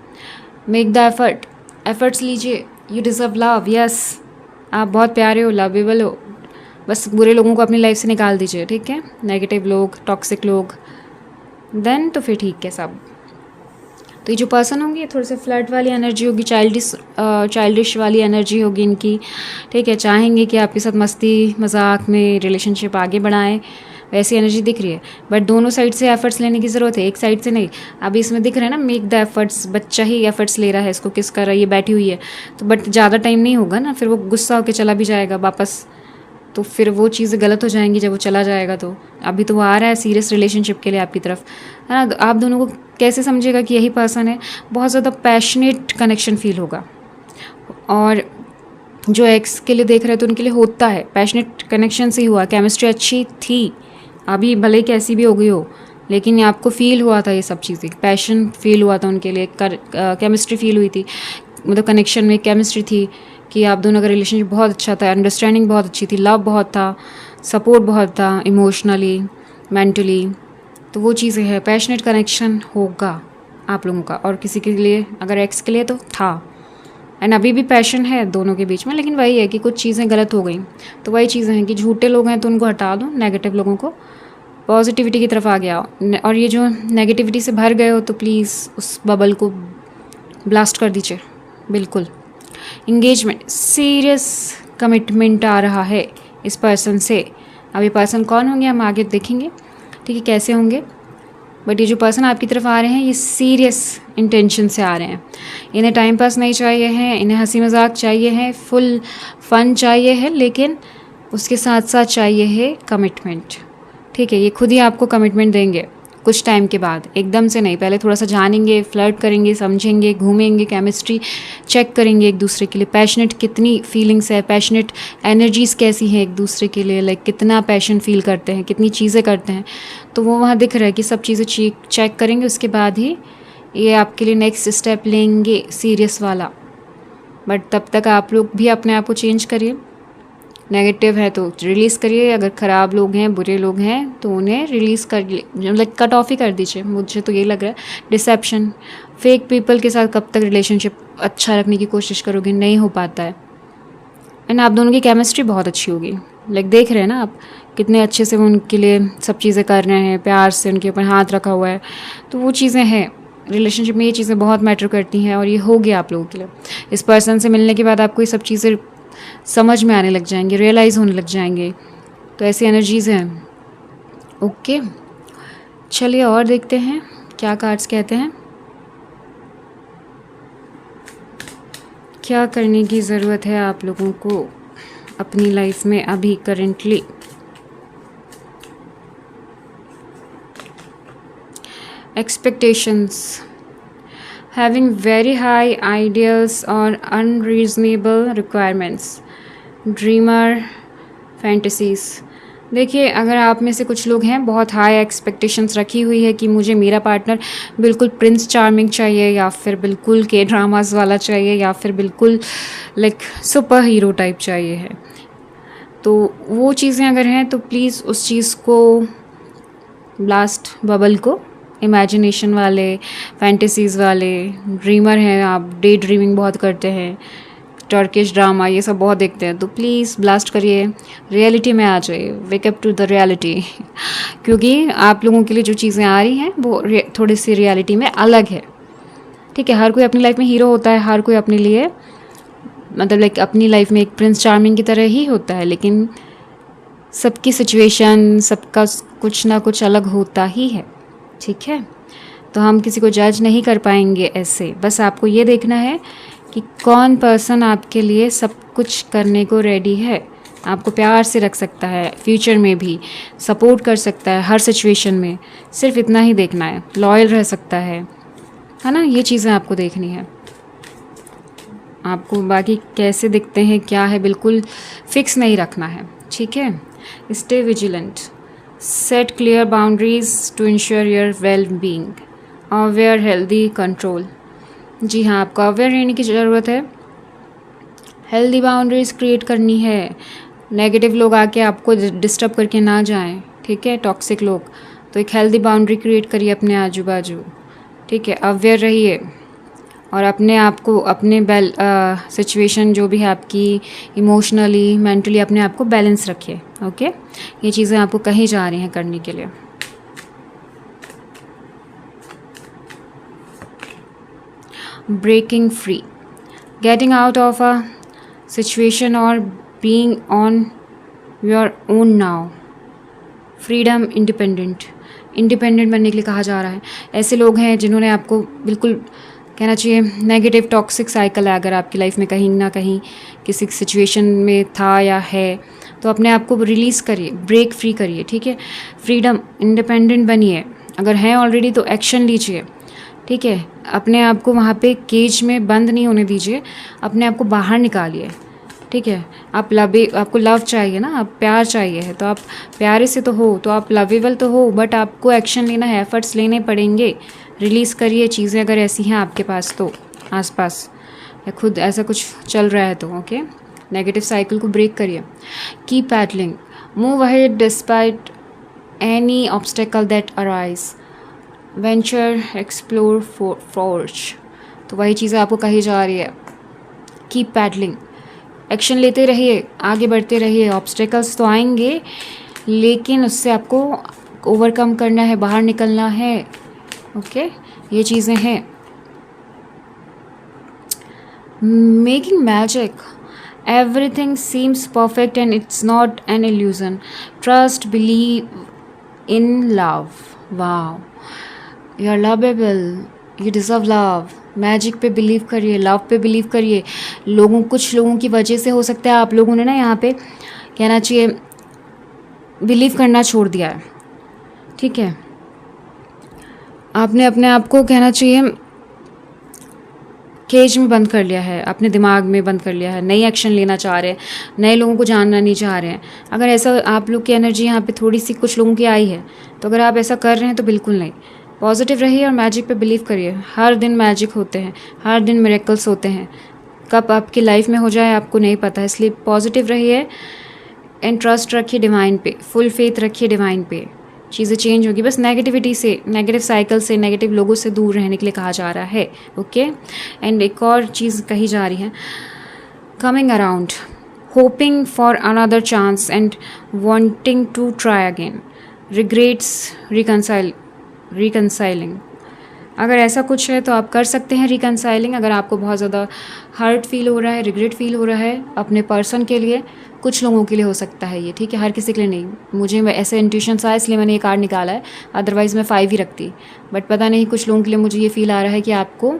मेक द एफर्ट्स लीजिए। यू डिज़र्व लव, यस, आप बहुत प्यारे हो, लवेबल हो। बस बुरे लोगों को अपनी लाइफ से निकाल दीजिए, ठीक है, नेगेटिव लोग, टॉक्सिक लोग, देन तो फिर ठीक है सब। तो ये जो पर्सन होंगे थोड़े से फ्लर्ट वाली एनर्जी होगी, चाइल्डिश वाली एनर्जी होगी इनकी, ठीक है। चाहेंगे कि आपके साथ मस्ती मजाक में रिलेशनशिप आगे बढ़ाएं, वैसी एनर्जी दिख रही है। बट दोनों साइड से एफर्ट्स लेने की ज़रूरत है, एक साइड से नहीं। अभी इसमें दिख रहा है ना, मेक द एफर्ट्स, बच्चा ही एफर्ट्स ले रहा है, इसको किस कर रहा है, ये बैठी हुई है तो, बट ज़्यादा टाइम नहीं होगा ना, फिर वो गुस्सा होकर चला भी जाएगा वापस, तो फिर वो चीज़ें गलत हो जाएंगी जब वो चला जाएगा। तो अभी तो वो आ रहा है सीरियस रिलेशनशिप के लिए आपकी तरफ, है ना। आप दोनों को कैसे समझेगा कि यही पर्सन है, बहुत ज़्यादा पैशनेट कनेक्शन फील होगा। और जो एक्स के लिए देख रहे हैं तो उनके लिए होता है, पैशनेट कनेक्शन से ही हुआ, केमिस्ट्री अच्छी थी, अभी भले ही कैसी भी हो गई हो, लेकिन आपको फील हुआ था ये सब चीज़ें, पैशन फील हुआ था उनके लिए, केमिस्ट्री फील हुई थी, मतलब कनेक्शन में केमिस्ट्री थी कि आप दोनों का रिलेशनशिप बहुत अच्छा था, अंडरस्टैंडिंग बहुत अच्छी थी, लव बहुत था, सपोर्ट बहुत था, इमोशनली, मेंटली। तो वो चीज़ें हैं, पैशनेट कनेक्शन होगा आप लोगों का। और किसी के लिए, अगर एक्स के लिए तो था, एंड अभी भी पैशन है दोनों के बीच में, लेकिन वही है कि कुछ चीज़ें गलत हो गई। तो वही चीज़ें हैं कि झूठे लोग हैं तो उनको हटा दो, नेगेटिव लोगों को, पॉजिटिविटी की तरफ आ गया। और ये जो नेगेटिविटी से भर गए हो तो प्लीज़ उस बबल को ब्लास्ट कर दीजिए, बिल्कुल। इंगेजमेंट, सीरियस कमिटमेंट आ रहा है इस पर्सन से। अब ये पर्सन कौन होंगे हम आगे देखेंगे, ठीक है, कैसे होंगे। बट ये जो पर्सन आपकी तरफ आ रहे हैं ये सीरियस इंटेंशन से आ रहे हैं। इन्हें टाइम पास नहीं चाहिए है, इन्हें हंसी मजाक चाहिए है, फुल फन चाहिए है, लेकिन उसके साथ साथ चाहिए है कमिटमेंट, ठीक है। ये खुद ही आपको कमिटमेंट देंगे कुछ टाइम के बाद, एकदम से नहीं। पहले थोड़ा सा जानेंगे, फ्लर्ट करेंगे, समझेंगे, घूमेंगे, केमिस्ट्री चेक करेंगे एक दूसरे के लिए, पैशनेट कितनी फीलिंग्स है, पैशनेट एनर्जीज़ कैसी हैं एक दूसरे के लिए, लाइक कितना पैशन फील करते हैं, कितनी चीज़ें करते हैं। तो वो वहाँ दिख रहा है कि सब चीज़ें चेक करेंगे, उसके बाद ही ये आपके लिए नेक्स्ट स्टेप लेंगे सीरियस वाला। बट तब तक आप लोग भी अपने आप को चेंज करिए। नेगेटिव है तो रिलीज़ करिए, अगर ख़राब लोग हैं, बुरे लोग हैं तो उन्हें रिलीज़ कर, लाइक कट ऑफ ही कर दीजिए। मुझे तो यही लग रहा है। डिसेप्शन, फेक पीपल के साथ कब तक रिलेशनशिप अच्छा रखने की कोशिश करोगे, नहीं हो पाता है। एंड आप दोनों की केमिस्ट्री बहुत अच्छी होगी, लाइक देख रहे हैं ना आप कितने अच्छे से वो उनके लिए सब चीज़ें कर रहे हैं, प्यार से उनके ऊपर हाथ रखा हुआ है। तो वो चीज़ें हैं रिलेशनशिप में, ये चीज़ें बहुत मैटर करती हैं और ये हो गया आप लोगों के लिए। इस पर्सन से मिलने के बाद आपको ये सब चीज़ें समझ में आने लग जाएंगे, रियलाइज़ होने लग जाएंगे। तो ऐसी एनर्जीज़ हैं, ओके। चलिए और देखते हैं क्या कार्ड्स कहते हैं, क्या करने की ज़रूरत है आप लोगों को अपनी लाइफ में अभी currently. Expectations, having very high ideals or unreasonable requirements, dreamer fantasies, देखिए, अगर आप में से कुछ लोग हैं बहुत हाई एक्सपेक्टेशंस रखी हुई है कि मुझे मेरा पार्टनर बिल्कुल प्रिंस चार्मिंग चाहिए, या फिर बिल्कुल के ड्रामास वाला चाहिए, या फिर बिल्कुल लाइक सुपर हीरो टाइप चाहिए है, तो वो चीज़ें अगर हैं तो प्लीज़ उस चीज़ को, ब्लास्ट बबल को, इमेजिनेशन वाले, फैंटेसीज़ वाले, ड्रीमर हैं आप, डे ड्रीमिंग बहुत करते हैं, टर्किश ड्रामा ये सब बहुत देखते हैं, तो प्लीज़ ब्लास्ट करिए, रियलिटी में आ जाइए, वेकअप टू द रियलिटी क्योंकि आप लोगों के लिए जो चीज़ें आ रही हैं वो थोड़ी सी रियलिटी में अलग है। ठीक है, हर कोई अपनी लाइफ में हीरो होता है, हर कोई अपने लिए मतलब लाइक अपनी लाइफ में एक प्रिंस चार्मिंग की तरह ही होता है, लेकिन सबकी सिचुएशन, सबका कुछ ना कुछ अलग होता ही है। ठीक है, तो हम किसी को जज नहीं कर पाएंगे ऐसे, बस आपको ये देखना है कि कौन पर्सन आपके लिए सब कुछ करने को रेडी है, आपको प्यार से रख सकता है, फ्यूचर में भी सपोर्ट कर सकता है हर सिचुएशन में, सिर्फ इतना ही देखना है, लॉयल रह सकता है ना, ये चीज़ें आपको देखनी है। आपको बाकी कैसे दिखते हैं क्या है बिल्कुल फिक्स नहीं रखना है। ठीक है, stay vigilant, set clear boundaries to ensure your well being, aware, healthy, control. जी हाँ, आपको अवेयर रहने की ज़रूरत है, हेल्दी बाउंड्रीज क्रिएट करनी है, नेगेटिव लोग आके आपको डिस्टर्ब करके ना जाएं। ठीक है, टॉक्सिक लोग, तो एक हेल्दी बाउंड्री क्रिएट करिए अपने आजू बाजू। ठीक है, अवेयर रहिए और अपने आप को, अपने सिचुएशन जो भी है आपकी, इमोशनली, मेंटली अपने आप को बैलेंस रखिए। ओके, ये चीज़ें आपको कहीं जा रही हैं करने के लिए। Breaking free, getting out of a situation और being on your own now, freedom, independent बनने के लिए कहा जा रहा है। ऐसे लोग हैं जिन्होंने आपको बिल्कुल कहना चाहिए नेगेटिव टॉक्सिक साइकिल है, अगर आपकी लाइफ में कहीं ना कहीं किसी सिचुएशन में था या है, तो अपने आप को रिलीज़ करिए, ब्रेक फ्री करिए। ठीक है, फ्रीडम, इंडिपेंडेंट बनिए, अगर हैं ऑलरेडी तो एक्शन लीजिए। ठीक है, अपने आप को वहाँ पे केज में बंद नहीं होने दीजिए, अपने आप को बाहर निकालिए। ठीक है, आपको लव चाहिए ना, आप प्यार चाहिए है, तो आप प्यारे से तो हो, तो आप लवेबल तो हो, बट आपको एक्शन लेना है, एफर्ट्स लेने पड़ेंगे। रिलीज़ करिए चीज़ें अगर ऐसी हैं आपके पास तो, आसपास या खुद ऐसा कुछ चल रहा है तो। ओके, नेगेटिव साइकिल को ब्रेक करिए। Keep pedalling, move ahead despite any obstacle that arise, venture, explore, forge. तो वही चीज़ें आपको कही जा रही है, कीप पैडलिंग, एक्शन लेते रहिए, आगे बढ़ते रहिए। ऑब्स्टेकल्स तो आएंगे, लेकिन उससे आपको ओवरकम करना है, बाहर निकलना है। ओके, ये चीज़ें हैं। Making magic, everything seems perfect and it's not an illusion, trust, believe in love. Wow, you are lovable, you deserve love. Magic पे बिलीव करिए, लव पे बिलीव करिए। कुछ लोगों की वजह से हो सकता है आप लोगों ने ना यहाँ पे कहना चाहिए बिलीव करना छोड़ दिया है। ठीक है, आपने अपने आप को कहना चाहिए केज में बंद कर लिया है, अपने दिमाग में बंद कर लिया है, नई एक्शन लेना चाह रहे हैं, नए लोगों को जानना नहीं चाह रहे हैं। अगर ऐसा आप लोग की एनर्जी यहाँ पे थोड़ी सी कुछ लोगों की आई है, तो अगर आप ऐसा कर रहे हैं तो बिल्कुल नहीं, पॉजिटिव रहिए और मैजिक पे बिलीव करिए। हर दिन मैजिक होते हैं, हर दिन मिरेकल्स होते हैं, कब आपकी लाइफ में हो जाए आपको नहीं पता, इसलिए पॉजिटिव रहिए एंड ट्रस्ट रखिए डिवाइन पे, फुल फेथ रखिए डिवाइन पे। चीज़ें चेंज होगी, बस नेगेटिविटी से, नेगेटिव साइकिल से, नेगेटिव लोगों से दूर रहने के लिए कहा जा रहा है। ओके, एंड एक और चीज़ कही जा रही है, coming around, hoping for another chance and wanting to try again, regrets, reconciling. अगर ऐसा कुछ है तो आप कर सकते हैं रिकनसाइलिंग। अगर आपको बहुत ज़्यादा हर्ट फील हो रहा है, रिग्रेट फील हो रहा है अपने पर्सन के लिए, कुछ लोगों के लिए हो सकता है ये, ठीक है, हर किसी के लिए नहीं। मुझे ऐसे इंट्यूशंस आया इसलिए मैंने ये कार्ड निकाला है, अदरवाइज़ मैं 5 ही रखती, बट पता नहीं कुछ लोगों के लिए मुझे ये फील आ रहा है कि आपको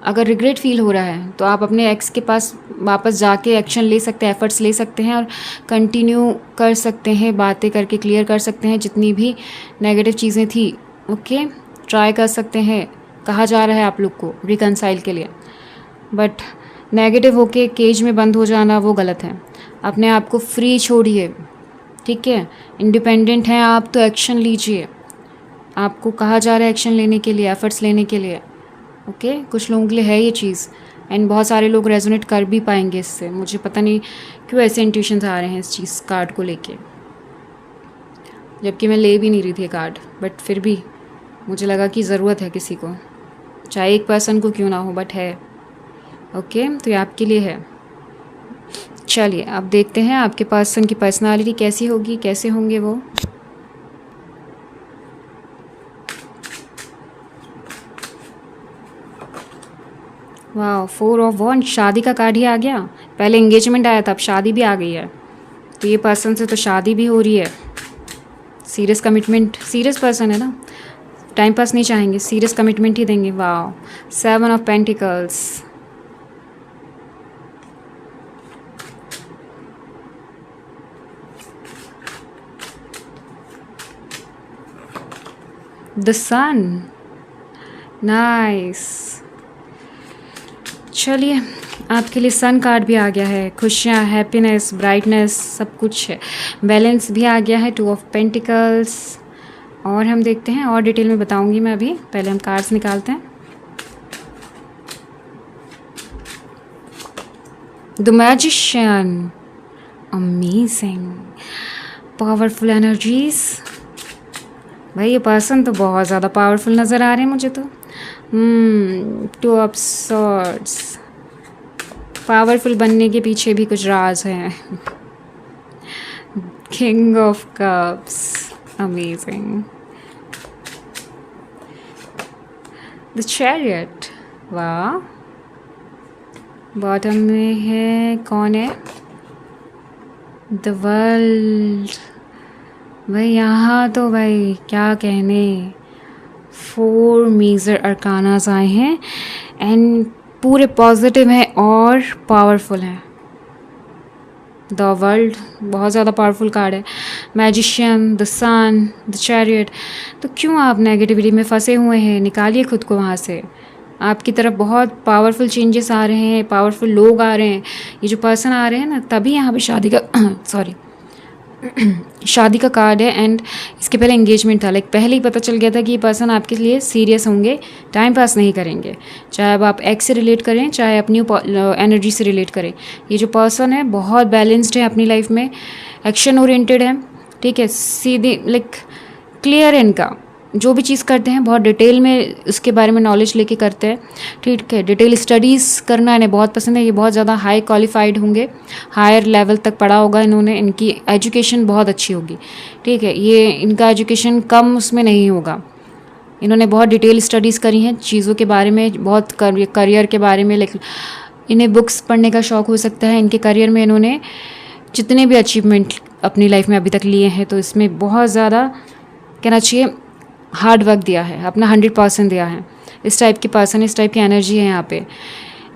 अगर रिग्रेट फील हो रहा है तो आप अपने एक्स के पास वापस जाके एक्शन ले सकते हैं, एफर्ट्स ले सकते हैं और कंटिन्यू कर सकते हैं, बातें करके क्लियर कर सकते हैं जितनी भी नेगेटिव चीज़ें थी। ओके, ट्राई कर सकते हैं, कहा जा रहा है आप लोग को रिकनसाइल के लिए, बट नेगेटिव होके केज में बंद हो जाना वो गलत है। अपने आप को फ्री छोड़िए, ठीक है, इंडिपेंडेंट हैं आप तो एक्शन लीजिए, आपको कहा जा रहा है एक्शन लेने के लिए, एफर्ट्स लेने के लिए। ओके, कुछ लोगों के लिए है ये चीज़, एंड बहुत सारे लोग रेजोनेट कर भी पाएंगे इससे। मुझे पता नहीं क्यों ऐसे इंट्यूशंस आ रहे हैं इस चीज़ कार्ड को लेके, जबकि मैं ले भी नहीं रही थी कार्ड, बट फिर भी मुझे लगा कि ज़रूरत है किसी को, चाहे एक पर्सन को क्यों ना हो, बट है। ओके, तो ये आपके लिए है। चलिए अब देखते हैं आपके पर्सन की पर्सनालिटी कैसी होगी, कैसे होंगे वो। वाह, 4 ऑफ वॉन्ड, शादी का कार्ड ही आ गया। पहले एंगेजमेंट आया था, अब शादी भी आ गई है। तो ये पर्सन से तो शादी भी हो रही है। सीरियस कमिटमेंट, सीरियस पर्सन है ना, टाइम पास नहीं चाहेंगे, सीरियस कमिटमेंट ही देंगे। वाह, 7 of pentacles, the sun, nice. चलिए आपके लिए सन कार्ड भी आ गया है, खुशियाँ, हैप्पीनेस, ब्राइटनेस, सब कुछ है। बैलेंस भी आ गया है, 2 ऑफ पेंटिकल्स। और हम देखते हैं, और डिटेल में बताऊंगी मैं, अभी पहले हम कार्ड्स निकालते हैं। The magician, amazing, powerful energies. भाई ये पर्सन तो बहुत ज़्यादा पावरफुल नज़र आ रहे हैं मुझे तो। 2 ऑफ सॉर्ड्स, पावरफुल बनने के पीछे भी कुछ राज है। King of cups, amazing. The chariot, वाह। बॉटम में है, कौन है? The world. भाई यहाँ तो भाई क्या कहने, 4 मेजर अरकानास आए हैं एंड पूरे पॉजिटिव हैं और पावरफुल हैं। द वर्ल्ड बहुत ज़्यादा पावरफुल कार्ड है। Magician, the sun, the chariot. तो क्यों आप नेगेटिविटी में फंसे हुए हैं? निकालिए खुद को वहाँ से। आपकी तरफ बहुत पावरफुल चेंजेस आ रहे हैं, पावरफुल लोग आ रहे हैं। ये जो पर्सन आ रहे हैं ना, तभी यहाँ पे शादी का सॉरी शादी का कार्ड है। एंड इसके पहले एंगेजमेंट था, लाइक पहले ही पता चल गया था कि ये पर्सन आपके लिए सीरियस होंगे, टाइम पास नहीं करेंगे। चाहे अब आप एक्स से रिलेट करें, चाहे अपनी एनर्जी से रिलेट करें, ये जो पर्सन है बहुत बैलेंस्ड है अपनी लाइफ में, एक्शन ओरिएंटेड है, ठीक है, सीधे लाइक क्लियर है इनका। जो भी चीज़ करते हैं बहुत डिटेल में उसके बारे में नॉलेज लेके करते हैं, ठीक है। डिटेल स्टडीज़ करना इन्हें बहुत पसंद है। ये बहुत ज़्यादा हाई क्वालिफाइड होंगे, हायर लेवल तक पढ़ा होगा इन्होंने, इनकी एजुकेशन बहुत अच्छी होगी, ठीक है। ये इनका एजुकेशन कम उसमें नहीं होगा। इन्होंने बहुत डिटेल स्टडीज़ करी हैं चीज़ों के बारे में, बहुत करियर के बारे में, लाइक इन्हें बुक्स पढ़ने का शौक़ हो सकता है। इनके करियर में इन्होंने जितने भी अचीवमेंट अपनी लाइफ में अभी तक लिए हैं, तो इसमें बहुत ज़्यादा कहना चाहिए हार्ड वर्क दिया है, अपना 100% दिया है। इस टाइप की पर्सन, इस टाइप की एनर्जी है यहाँ पे।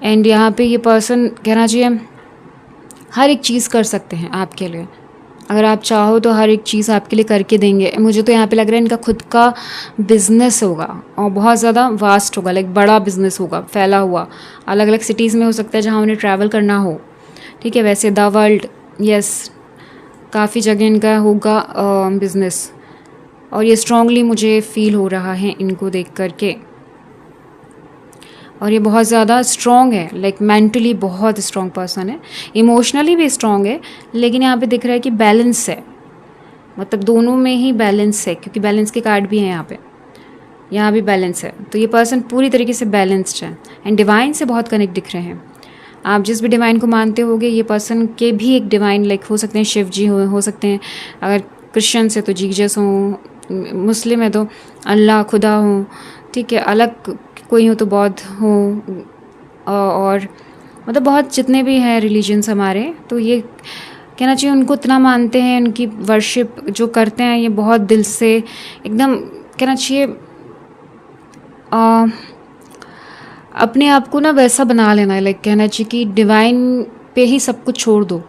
एंड यहाँ पे ये पर्सन कहना चाहिए हर एक चीज़ कर सकते हैं आपके लिए, अगर आप चाहो तो हर एक चीज़ आपके लिए करके देंगे। मुझे तो यहाँ पे लग रहा है इनका खुद का बिज़नेस होगा और बहुत ज़्यादा वास्ट होगा, लाइक बड़ा बिज़नेस होगा, फैला हुआ, अलग अलग सिटीज़ में हो सकता है जहाँ उन्हें ट्रैवल करना हो, ठीक है। वैसे द वर्ल्ड, यस, काफ़ी जगह इनका होगा बिज़नेस, और ये स्ट्रांगली मुझे फील हो रहा है इनको देख करके। और ये बहुत ज़्यादा स्ट्रॉन्ग है, लाइक मेंटली बहुत स्ट्रॉन्ग पर्सन है, इमोशनली भी स्ट्रॉन्ग है, लेकिन यहाँ पे दिख रहा है कि बैलेंस है, मतलब दोनों में ही बैलेंस है, क्योंकि बैलेंस के कार्ड भी हैं यहाँ पे, यहाँ भी बैलेंस है। तो ये पर्सन पूरी तरीके से बैलेंस्ड है एंड डिवाइन से बहुत कनेक्ट दिख रहे हैं। आप जिस भी डिवाइन को मानते होगे, ये पर्सन के भी एक डिवाइन, लाइक हो सकते हैं शिव जी हो सकते हैं, अगर क्रिश्चियन से तो जीजस हो, मुस्लिम है तो अल्लाह, खुदा हो, ठीक है, अलग कोई हो तो बौद्ध हो, और मतलब बहुत जितने भी हैं रिलीजन्स हमारे, तो ये कहना चाहिए उनको इतना मानते हैं, उनकी वर्शिप जो करते हैं ये बहुत दिल से, एकदम कहना चाहिए अपने आप को ना वैसा बना लेना है, लाइक कहना चाहिए कि डिवाइन पे ही सब कुछ छोड़ दो,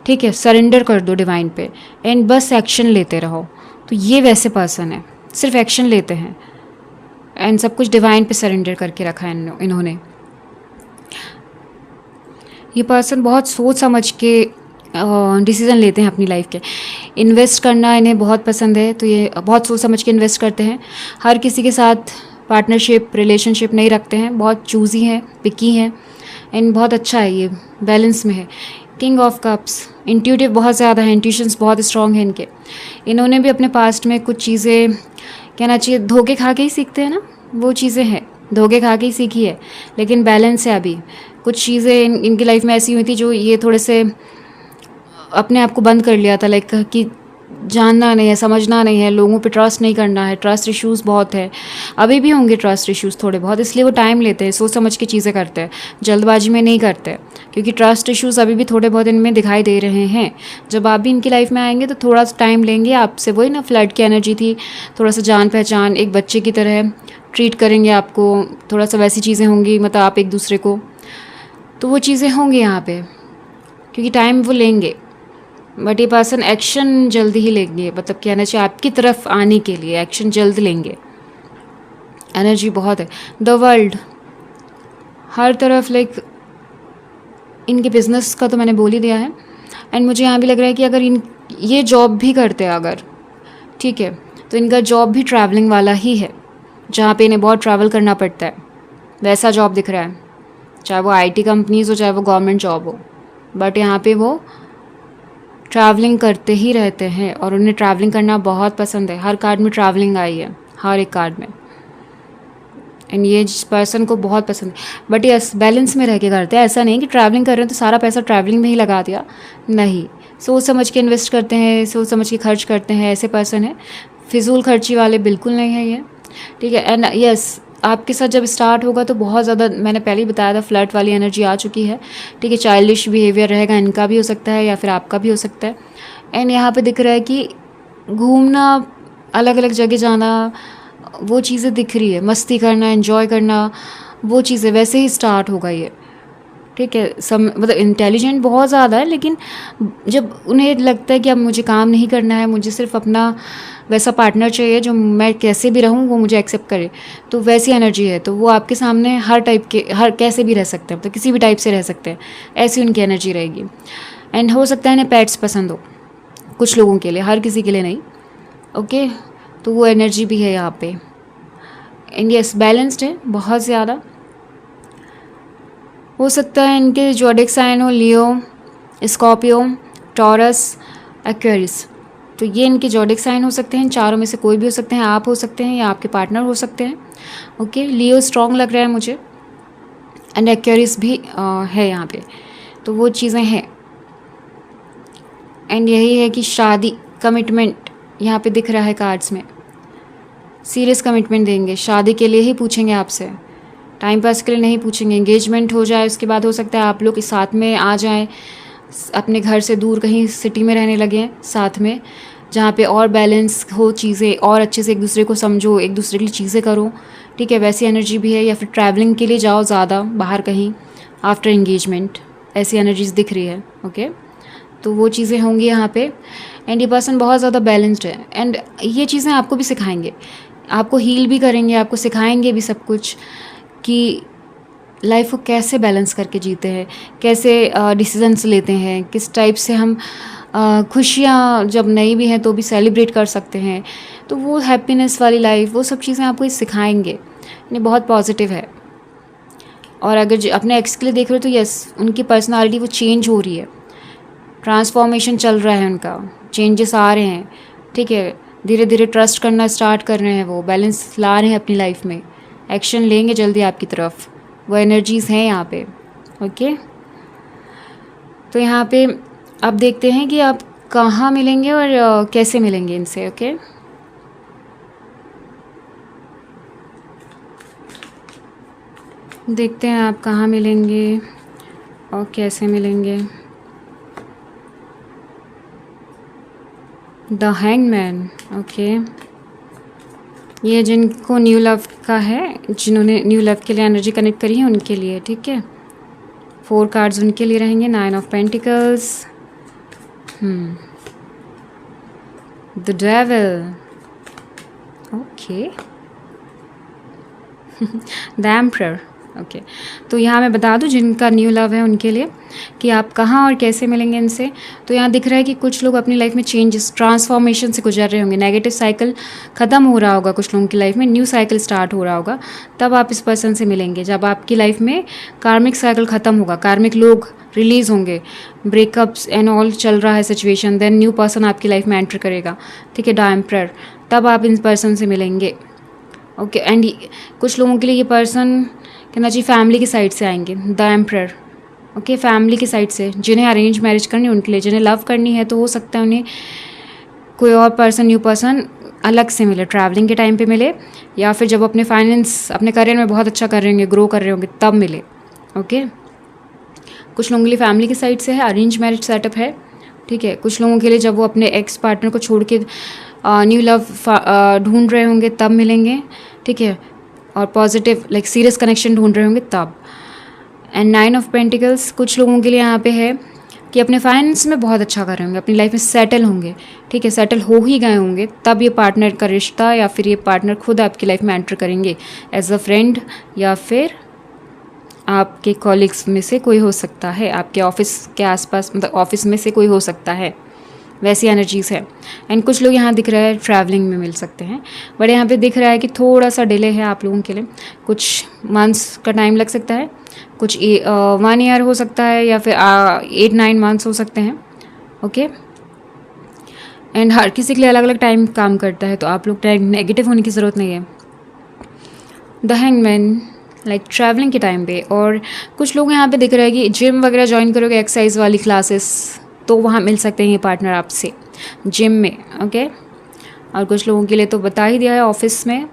ठीक है, सरेंडर कर दो डिवाइन पे एंड बस एक्शन लेते रहो। तो ये वैसे पर्सन है, सिर्फ एक्शन लेते हैं एंड सब कुछ डिवाइन पे सरेंडर करके रखा है इन्होंने। ये पर्सन बहुत सोच समझ के डिसीज़न लेते हैं अपनी लाइफ के। इन्वेस्ट करना इन्हें बहुत पसंद है, तो ये बहुत सोच समझ के इन्वेस्ट करते हैं। हर किसी के साथ पार्टनरशिप रिलेशनशिप नहीं रखते हैं, बहुत चूज़ी हैं, पिकी हैं, एंड बहुत अच्छा है, ये बैलेंस में है। किंग ऑफ कप्स, इंट्यूटिव बहुत ज़्यादा है, इंट्यूशंस बहुत स्ट्रॉन्ग हैं इनके। इन्होंने भी अपने पास्ट में कुछ चीज़ें, कहना चाहिए धोखे खा के ही सीखते हैं ना, वो चीज़ें हैं, धोखे खा के ही सीखी है, लेकिन बैलेंस है अभी। कुछ चीज़ें इनकी लाइफ में ऐसी हुई थी जो ये थोड़े से अपने आप को बंद कर लिया था, लाइक कि जानना नहीं है, समझना नहीं है, लोगों पे ट्रस्ट नहीं करना है, ट्रस्ट इश्यूज़ बहुत है। अभी भी होंगे ट्रस्ट इश्यूज़ थोड़े बहुत, इसलिए वो टाइम लेते हैं, सोच समझ के चीज़ें करते हैं, जल्दबाजी में नहीं करते, क्योंकि ट्रस्ट इश्यूज़ अभी भी थोड़े बहुत इनमें दिखाई दे रहे हैं। जब आप भी इनकी लाइफ में आएंगे तो थोड़ा सा टाइम लेंगे आपसे, वही ना फ्लड की एनर्जी थी, थोड़ा सा जान पहचान, एक बच्चे की तरह ट्रीट करेंगे आपको, थोड़ा सा वैसी चीज़ें होंगी, मतलब आप एक दूसरे को, तो वो चीज़ें होंगी यहाँ पे, क्योंकि टाइम वो लेंगे। बट ये पर्सन एक्शन जल्दी ही लेंगे, मतलब कहना चाहिए आपकी तरफ आने के लिए एक्शन जल्द लेंगे, एनर्जी बहुत है। द वर्ल्ड, हर तरफ लाइक इनके बिजनेस का तो मैंने बोल ही दिया है। एंड मुझे यहाँ भी लग रहा है कि अगर ये जॉब भी करते हैं अगर, ठीक है, तो इनका जॉब भी ट्रैवलिंग वाला ही है, जहाँ पे इन्हें बहुत ट्रैवल करना पड़ता है, वैसा जॉब दिख रहा है, चाहे वो IT कंपनीज़ हो, चाहे वो गवर्नमेंट जॉब हो, बट यहाँ पे वो ट्रैवलिंग करते ही रहते हैं और उन्हें ट्रैवलिंग करना बहुत पसंद है। हर कार्ड में ट्रैवलिंग आई है, हर एक कार्ड में, एंड ये जिस पर्सन को बहुत पसंद है। बट यस, बैलेंस में रह के करते हैं, ऐसा नहीं कि ट्रैवलिंग कर रहे हैं तो सारा पैसा ट्रैवलिंग में ही लगा दिया, नहीं, सोच समझ के इन्वेस्ट करते हैं, सोच समझ के खर्च करते हैं, ऐसे पर्सन है। फिजूल खर्ची वाले बिल्कुल नहीं है ये, ठीक है। एंड यस, आपके साथ जब स्टार्ट होगा तो बहुत ज़्यादा, मैंने पहले ही बताया था, फ्लर्ट वाली एनर्जी आ चुकी है, ठीक है। चाइल्डिश बिहेवियर रहेगा, इनका भी हो सकता है या फिर आपका भी हो सकता है। एंड यहाँ पे दिख रहा है कि घूमना, अलग अलग जगह जाना, वो चीज़ें दिख रही है, मस्ती करना, एंजॉय करना, वो चीज़ें वैसे ही स्टार्ट होगा ये, ठीक है। मतलब इंटेलिजेंट बहुत ज़्यादा है, लेकिन जब उन्हें लगता है कि अब मुझे काम नहीं करना है, मुझे सिर्फ अपना वैसा पार्टनर चाहिए जो मैं कैसे भी रहूँ वो मुझे एक्सेप्ट करे, तो वैसी एनर्जी है, तो वो आपके सामने हर टाइप के, हर कैसे भी रह सकते हैं, तो किसी भी टाइप से रह सकते हैं, ऐसी उनकी एनर्जी रहेगी। एंड हो सकता है इन्हें पेट्स पसंद हो, कुछ लोगों के लिए, हर किसी के लिए नहीं, ओके। तो वो एनर्जी भी है यहाँ पे। एंड यस, बैलेंस्ड है बहुत ज़्यादा। हो सकता है इनके ज़ोडिएक साइन हो लियो, स्कॉर्पियो, टॉरस, एक्वेरियस, तो ये इनके ज़ोडिएक साइन हो सकते हैं, चारों में से कोई भी हो सकते हैं, आप हो सकते हैं या आपके पार्टनर हो सकते हैं, ओके। लियो स्ट्रॉन्ग लग रहा है मुझे, एंड एक्वेरियस भी है यहाँ पे, तो वो चीज़ें हैं। एंड यही है कि शादी, कमिटमेंट यहाँ पे दिख रहा है कार्ड्स में, सीरियस कमिटमेंट देंगे, शादी के लिए ही पूछेंगे आपसे, टाइम पास के लिए नहीं पूछेंगे। एंगेजमेंट हो जाए उसके बाद हो सकता है आप लोग साथ में आ जाएं, अपने घर से दूर कहीं सिटी में रहने लगे साथ में, जहाँ पे और बैलेंस हो चीज़ें, और अच्छे से एक दूसरे को समझो, एक दूसरे के लिए चीज़ें करो, ठीक है, वैसी एनर्जी भी है। या फिर ट्रैवलिंग के लिए जाओ ज़्यादा बाहर कहीं आफ्टर एंगेजमेंट, ऐसी एनर्जीज दिख रही है, ओके। तो वो चीज़ें होंगी यहाँ पे। एंड ये पर्सन बहुत ज़्यादा बैलेंस्ड है, एंड ये चीज़ें आपको भी सिखाएंगे, आपको हील भी करेंगे, आपको सिखाएंगे भी सब कुछ कि लाइफ को कैसे बैलेंस करके जीते हैं, कैसे डिसीजंस लेते हैं, किस टाइप से हम खुशियाँ जब नहीं भी हैं तो भी सेलिब्रेट कर सकते हैं, तो वो हैप्पीनेस वाली लाइफ, वो सब चीज़ें आपको सिखाएंगे। ये बहुत पॉजिटिव है। और अगर अपने एक्स के लिए देख रहे हो तो यस, उनकी पर्सनालिटी वो चेंज हो रही है, ट्रांसफॉर्मेशन चल रहा है उनका, चेंजेस आ रहे हैं, ठीक है। धीरे धीरे ट्रस्ट करना स्टार्ट कर रहे हैं, वो बैलेंस ला रहे हैं अपनी लाइफ में, एक्शन लेंगे जल्दी आपकी तरफ, वो एनर्जीज़ हैं यहाँ पे, ओके। तो यहाँ पे अब देखते हैं कि आप कहाँ मिलेंगे और कैसे मिलेंगे इनसे, ओके। देखते हैं आप कहाँ मिलेंगे और कैसे मिलेंगे। The hangman, okay. ये जिनको न्यू लव का है, जिन्होंने न्यू लव के लिए एनर्जी कनेक्ट करी है उनके लिए, ठीक है। 4 कार्ड्स उनके लिए रहेंगे। 9 of pentacles, the devil, okay, the emperor, okay तो यहाँ मैं बता दूँ जिनका न्यू लव है उनके लिए कि आप कहाँ और कैसे मिलेंगे इनसे। तो यहाँ दिख रहा है कि कुछ लोग अपनी लाइफ में चेंजेस ट्रांसफॉर्मेशन से गुजर रहे होंगे, नेगेटिव साइकिल ख़त्म हो रहा होगा कुछ लोगों की लाइफ में, न्यू साइकिल स्टार्ट हो रहा होगा, तब आप इस पर्सन से मिलेंगे। जब आपकी लाइफ में कार्मिक साइकिल ख़त्म होगा, कार्मिक लोग रिलीज़ होंगे, ब्रेकअप्स एंड ऑल चल रहा है सिचुएशन, देन न्यू पर्सन आपकी लाइफ में एंटर करेगा, ठीक है, द एम्परर, तब आप इन पर्सन से मिलेंगे। ओके एंड कुछ लोगों के लिए ये पर्सन कहना चाहिए फैमिली की साइड से आएंगे, द एम्परर। ओके फैमिली की साइड से, जिन्हें अरेंज मैरिज करनी है उनके लिए, जिन्हें लव करनी है तो हो सकता है उन्हें कोई और पर्सन, न्यू पर्सन अलग से मिले, ट्रैवलिंग के टाइम पे मिले, या फिर जब अपने फाइनेंस अपने करियर में बहुत अच्छा कर रहे होंगे, ग्रो कर रहे होंगे, तब मिले। ओके कुछ लोगों के लिए फैमिली की साइड से है, अरेंज मैरिज सेटअप है, ठीक है। कुछ लोगों के लिए जब वो अपने एक्स पार्टनर को छोड़ के न्यू लव ढूंढ रहे होंगे तब मिलेंगे, ठीक है, और पॉजिटिव लाइक सीरियस कनेक्शन ढूंढ रहे होंगे तब। एंड 9 ऑफ पेंटिकल्स कुछ लोगों के लिए यहाँ पे है कि अपने फाइनेंस में बहुत अच्छा कर रहे होंगे, अपनी लाइफ में सेटल होंगे, ठीक है, सेटल हो ही गए होंगे, तब ये पार्टनर का रिश्ता या फिर ये पार्टनर खुद आपकी लाइफ में एंटर करेंगे एज अ फ्रेंड, या फिर आपके कॉलीग्स में से कोई हो सकता है, आपके ऑफिस के आसपास, मतलब ऑफिस में से कोई हो सकता है, वैसी एनर्जीज़ है। एंड कुछ लोग यहाँ दिख रहा है ट्रैवलिंग में मिल सकते हैं, बट यहाँ पे दिख रहा है कि थोड़ा सा डिले है आप लोगों के लिए, कुछ मंथ्स का टाइम लग सकता है, कुछ 1 ईयर हो सकता है, या फिर 8-9 मंथ्स हो सकते हैं। ओके एंड हर किसी के लिए अलग अलग टाइम काम करता है, तो आप लोग टाइम नेगेटिव होने की ज़रूरत नहीं है। द हैंगमैन लाइक ट्रैवलिंग के टाइम पे, और कुछ लोग यहाँ पे दिख रहा है कि जिम वगैरह ज्वाइन करोगे, एक्सरसाइज वाली क्लासेस, तो वहाँ मिल सकते हैं ये पार्टनर आपसे जिम में। ओके और कुछ लोगों के लिए तो बता ही दिया है ऑफिस में।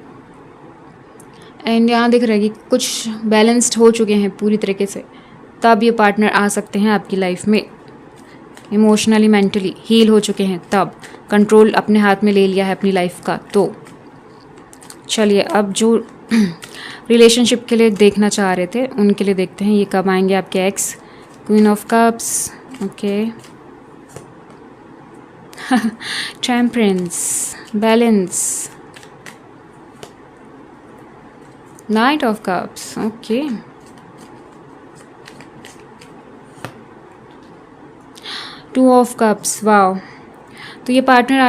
एंड यहाँ दिख रहा है कि कुछ बैलेंस्ड हो चुके हैं पूरी तरीके से, तब ये पार्टनर आ सकते हैं आपकी लाइफ में। इमोशनली मेंटली हील हो चुके हैं, तब कंट्रोल अपने हाथ में ले लिया है अपनी लाइफ का। तो चलिए अब जो रिलेशनशिप के लिए देखना चाह रहे थे उनके लिए देखते हैं ये कब आएंगे आपके x. Queen of cups, okay, temperance, balance, night of cups, okay, two of cups, wow. तो ये पार्टनर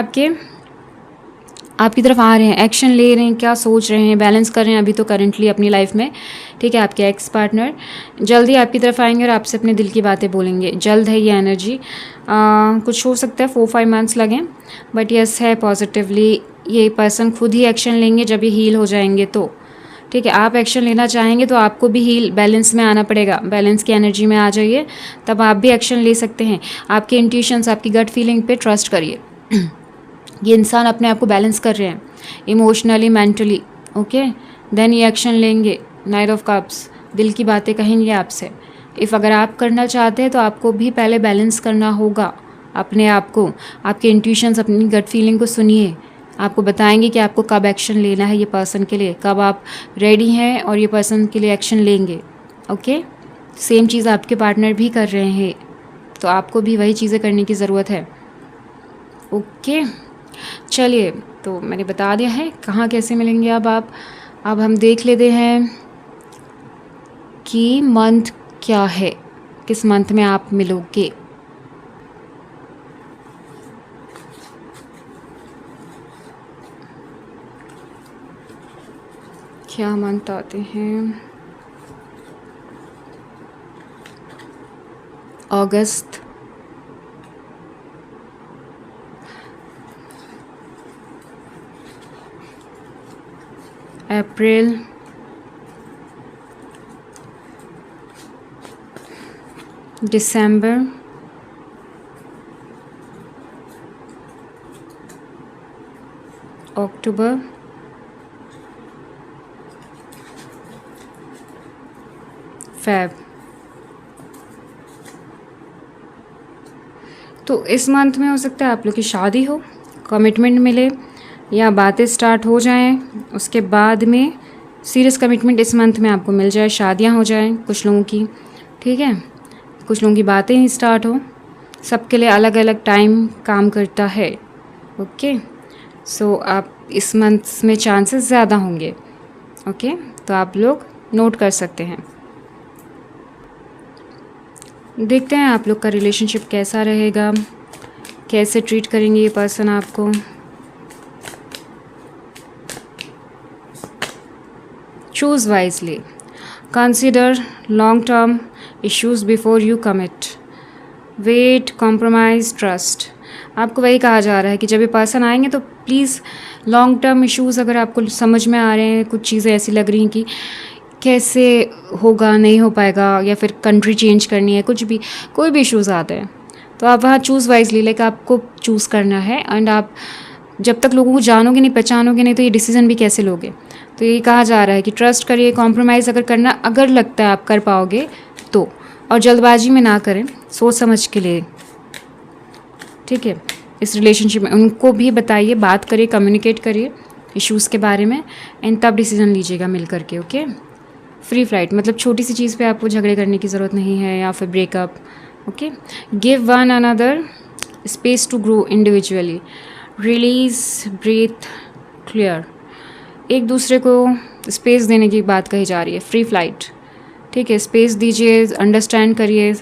आपकी तरफ आ रहे हैं, एक्शन ले रहे हैं, क्या सोच रहे हैं, बैलेंस कर रहे हैं अभी तो करंटली अपनी लाइफ में, ठीक है। आपके एक्स पार्टनर जल्दी आपकी तरफ आएंगे और आपसे अपने दिल की बातें बोलेंगे, जल्द है ये एनर्जी। कुछ हो सकता है 4-5 मंथ्स लगें, बट यस है पॉजिटिवली ये पर्सन खुद ही एक्शन लेंगे जब ये हील हो जाएंगे तो, ठीक है। आप एक्शन लेना चाहेंगे तो आपको भी हील बैलेंस में आना पड़ेगा, बैलेंस की एनर्जी में आ जाइए, तब आप भी एक्शन ले सकते हैं। आपके इंट्यूशंस, आपकी गट फीलिंग पे ट्रस्ट करिए। ये इंसान अपने आप को बैलेंस कर रहे हैं इमोशनली मेंटली, ओके, देन ये एक्शन लेंगे। नाइट ऑफ कप्स दिल की बातें कहेंगे आपसे। अगर आप करना चाहते हैं तो आपको भी पहले बैलेंस करना होगा अपने आप को, आपके इंट्यूशंस, अपनी गट फीलिंग को सुनिए, आपको बताएंगे कि आपको कब एक्शन लेना है ये पर्सन के लिए, कब आप रेडी हैं और ये पर्सन के लिए एक्शन लेंगे। ओके सेम चीज़ आपके पार्टनर भी कर रहे हैं, तो आपको भी वही चीज़ें करने की ज़रूरत है। ओके चलिए, तो मैंने बता दिया है कहाँ कैसे मिलेंगे। अब हम देख लेते हैं कि मंथ क्या है, किस मंथ में आप मिलोगे। क्या मंथ आते हैं? अगस्त, अप्रैल, दिसंबर, अक्टूबर, फेब। तो इस मंथ में हो सकता है आप लोग की शादी हो, कमिटमेंट मिले या बातें स्टार्ट हो जाएं, उसके बाद में सीरियस कमिटमेंट इस मंथ में आपको मिल जाए, शादियां हो जाएं कुछ लोगों की, ठीक है, कुछ लोगों की बातें ही स्टार्ट हो। सबके लिए अलग अलग टाइम काम करता है। ओके सो आप इस मंथ में चांसेस ज़्यादा होंगे। ओके तो आप लोग नोट कर सकते हैं। देखते हैं आप लोग का रिलेशनशिप कैसा रहेगा, कैसे ट्रीट करेंगे ये पर्सन आपको। Choose wisely, consider long term issues before you commit, wait, compromise, trust. आपको वही कहा जा रहा है कि जब ये पर्सन आएंगे तो प्लीज़ लॉन्ग टर्म इश्यूज़ अगर आपको समझ में आ रहे हैं, कुछ चीज़ें ऐसी लग रही हैं कि कैसे होगा, नहीं हो पाएगा, या फिर कंट्री चेंज करनी है, कुछ भी, कोई भी इश्यूज़ आते हैं तो आप वहाँ चूज़ वाइजली, लाइक आपको चूज़ करना है। एंड आप जब तक लोगों को जानोगे नहीं, पहचानोगे नहीं, तो ये डिसीज़न भी कैसे लोगे। तो ये कहा जा रहा है कि ट्रस्ट करिए, कॉम्प्रोमाइज़ अगर करना, अगर लगता है आप कर पाओगे तो, और जल्दबाजी में ना करें, सोच समझ के लिए, ठीक है। इस रिलेशनशिप में उनको भी बताइए, बात करिए, कम्युनिकेट करिए इश्यूज़ के बारे में, एंड तब डिसीज़न लीजिएगा मिल करके, ओके। फ्री फ्लाइट मतलब छोटी सी चीज़ पे आपको झगड़े करने की ज़रूरत नहीं है, या फिर breakup, okay. Give one another space to grow individually, release, breathe, clear. एक दूसरे को स्पेस देने की बात कही जा रही है, फ्री फ्लाइट, ठीक है। स्पेस दीजिए, अंडरस्टैंड करिए,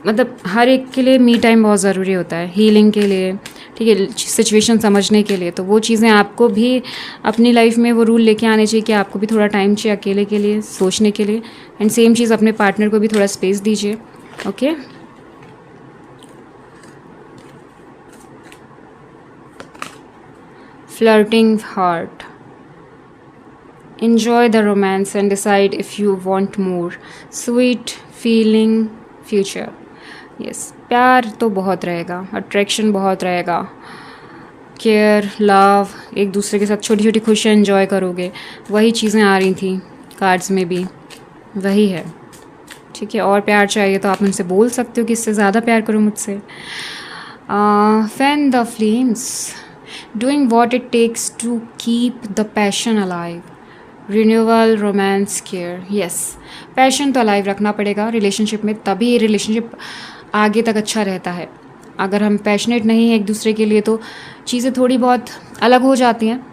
मतलब हर एक के लिए मी टाइम बहुत ज़रूरी होता है, हीलिंग के लिए, ठीक है, सिचुएशन समझने के लिए। तो वो चीज़ें आपको भी अपनी लाइफ में वो रूल लेके आने चाहिए कि आपको भी थोड़ा टाइम चाहिए अकेले के लिए, सोचने के लिए। एंड सेम चीज़ अपने पार्टनर को भी थोड़ा स्पेस दीजिए, okay. Flirting heart, enjoy the romance and decide if you want more, sweet feeling future। yes, प्यार तो बहुत रहेगा, अट्रैक्शन बहुत रहेगा, केयर, लव, एक दूसरे के साथ छोटी छोटी खुशियाँ एंजॉय करोगे, वही चीज़ें आ रही थी कार्ड्स में भी, वही है, ठीक है। और प्यार चाहिए तो आप उनसे बोल सकते हो कि इससे ज़्यादा प्यार करो मुझसे। Fan the flames, doing what it takes to keep the passion alive, renewal, romance, care. Yes, passion तो अलाइव रखना पड़ेगा रिलेशनशिप में, तभी रिलेशनशिप आगे तक अच्छा रहता है। अगर हम पैशनेट नहीं हैं एक दूसरे के लिए तो चीज़ें थोड़ी बहुत अलग हो जाती हैं,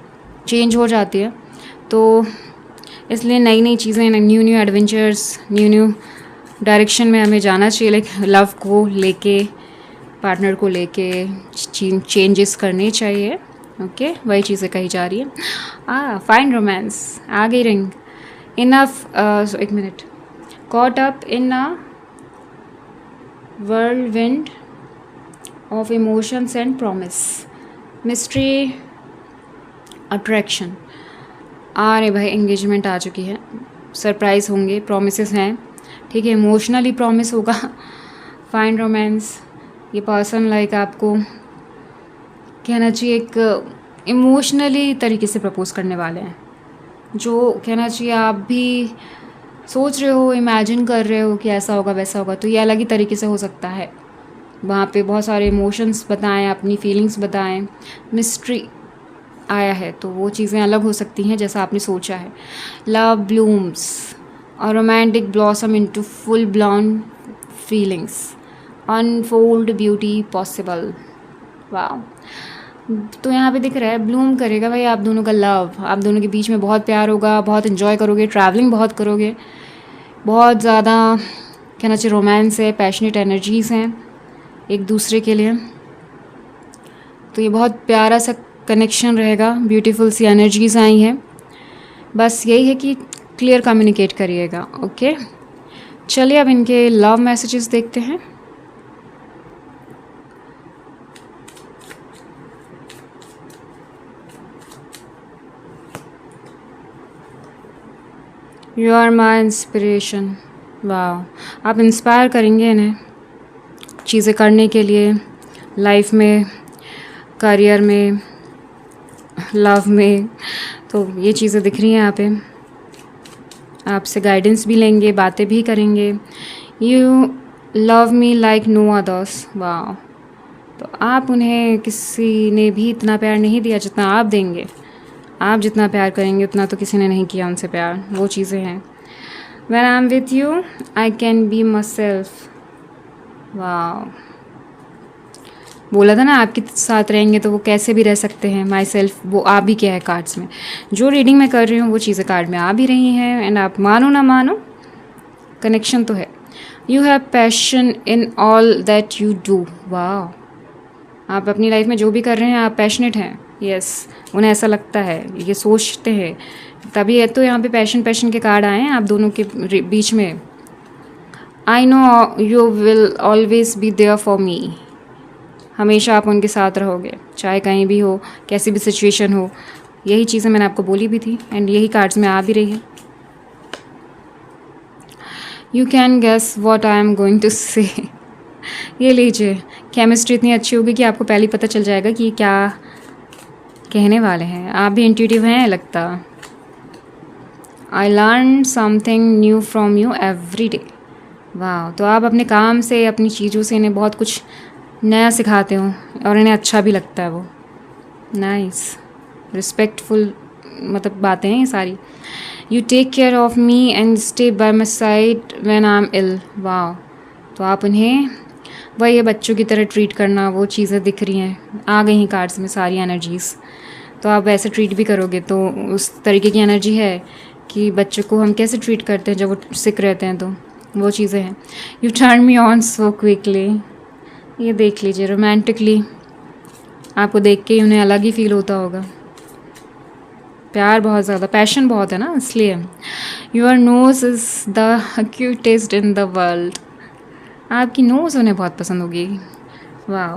चेंज हो जाती है। तो इसलिए नई नई चीज़ें, new new adventures, new new direction में हमें जाना चाहिए, लाइक लव को लेके, पार्टनर को लेके चेंजेस करने चाहिए, ओके। वही चीज़ें कही जा रही है। फाइन रोमांस, आ गई रिंग, इनफ, एक minute, caught up in a whirlwind of emotions and promise, mystery, attraction। अरे भाई, एंगेजमेंट आ चुकी है, सरप्राइज़ होंगे, प्रोमिसेस हैं, ठीक है, इमोशनली प्रॉमिस होगा। फाइन रोमांस, ये पर्सन लाइक आपको कहना चाहिए एक इमोशनली तरीके से प्रपोज करने वाले हैं, जो कहना चाहिए आप भी सोच रहे हो, इमेजिन कर रहे हो कि ऐसा होगा वैसा होगा, तो ये अलग ही तरीके से हो सकता है। वहाँ पे बहुत सारे इमोशंस बताएं, अपनी फीलिंग्स बताएं, मिस्ट्री आया है, तो वो चीज़ें अलग हो सकती हैं जैसा आपने सोचा है। लव ब्लूम्स, और romantic blossom into full ब्लॉन feelings, unfold beauty possible. वाह, तो यहाँ पे दिख रहा है ब्लूम करेगा भाई आप दोनों का लव, आप दोनों के बीच में बहुत प्यार होगा, बहुत इन्जॉय करोगे, ट्रैवलिंग बहुत करोगे, बहुत ज़्यादा कहना चाहिए रोमांस है, पैशनेट एनर्जीज़ हैं एक दूसरे के लिए। तो ये बहुत प्यारा सा कनेक्शन रहेगा, ब्यूटीफुल सी एनर्जीज़ आई हैं। बस यही है कि क्लियर कम्युनिकेट करिएगा, ओके। चलिए अब इनके लव मैसेजेस देखते हैं। You are my inspiration. वाह, आप इंस्पायर करेंगे इन्हें चीज़ें करने के लिए, लाइफ में, करियर में, लव में। तो ये चीज़ें दिख रही हैं यहाँ पे, आपसे गाइडेंस भी लेंगे, बातें भी करेंगे। You love me like no others. वाह, तो आप उन्हें किसी ने भी इतना प्यार नहीं दिया जितना आप देंगे, आप जितना प्यार करेंगे उतना तो किसी ने नहीं किया उनसे प्यार, वो चीज़ें हैं। When I'm with you, I can be myself। वाह, बोला था ना आपके साथ रहेंगे तो वो कैसे भी रह सकते हैं। माई सेल्फ वो आ भी क्या है कार्ड्स में, जो रीडिंग मैं कर रही हूँ वो चीज़ें कार्ड में आ भी रही हैं। एंड आप मानो ना मानो कनेक्शन तो है। You have passion in all that you do. वाह, आप अपनी लाइफ में जो भी कर रहे हैं आप पैशनेट हैं। यस, उन्हें ऐसा लगता है, ये सोचते हैं, तभी है तो यहाँ पे पैशन के कार्ड आए हैं आप दोनों के बीच में। I know you will always be there for me. हमेशा आप उनके साथ रहोगे, चाहे कहीं भी हो, कैसी भी सिचुएशन हो। यही चीज़ें मैंने आपको बोली भी थी एंड यही कार्ड्स में आ भी रही है। You can guess what I am going to say. ये लीजिए, केमिस्ट्री इतनी अच्छी होगी कि आपको पहले ही पता चल जाएगा कि क्या कहने वाले हैं। आप भी इंट्यूटिव हैं लगता। I learn something new from you every day. वाह, तो आप अपने काम से, अपनी चीज़ों से इन्हें बहुत कुछ नया सिखाते हो और इन्हें अच्छा भी लगता है वो। नाइस, रिस्पेक्टफुल मतलब बातें हैं ये सारी। You take care of me and stay by my side when I am ill. वाह, तो आप उन्हें वही बच्चों की तरह ट्रीट करना, वो चीज़ें दिख रही हैं, आ गई हैं कार्ड्स में सारी एनर्जीज़। तो आप वैसे ट्रीट भी करोगे तो उस तरीके की एनर्जी है कि बच्चों को हम कैसे ट्रीट करते हैं जब वो सिक रहते हैं, तो वो चीज़ें हैं। U turn me on so quickly. ये देख लीजिए, रोमांटिकली आपको देख के उन्हें अलग ही फील होता होगा। प्यार बहुत ज़्यादा, पैशन बहुत है ना, इसलिए। Your nose is the cutest in the world. आपकी नोज़ उन्हें बहुत पसंद होगी। वाह,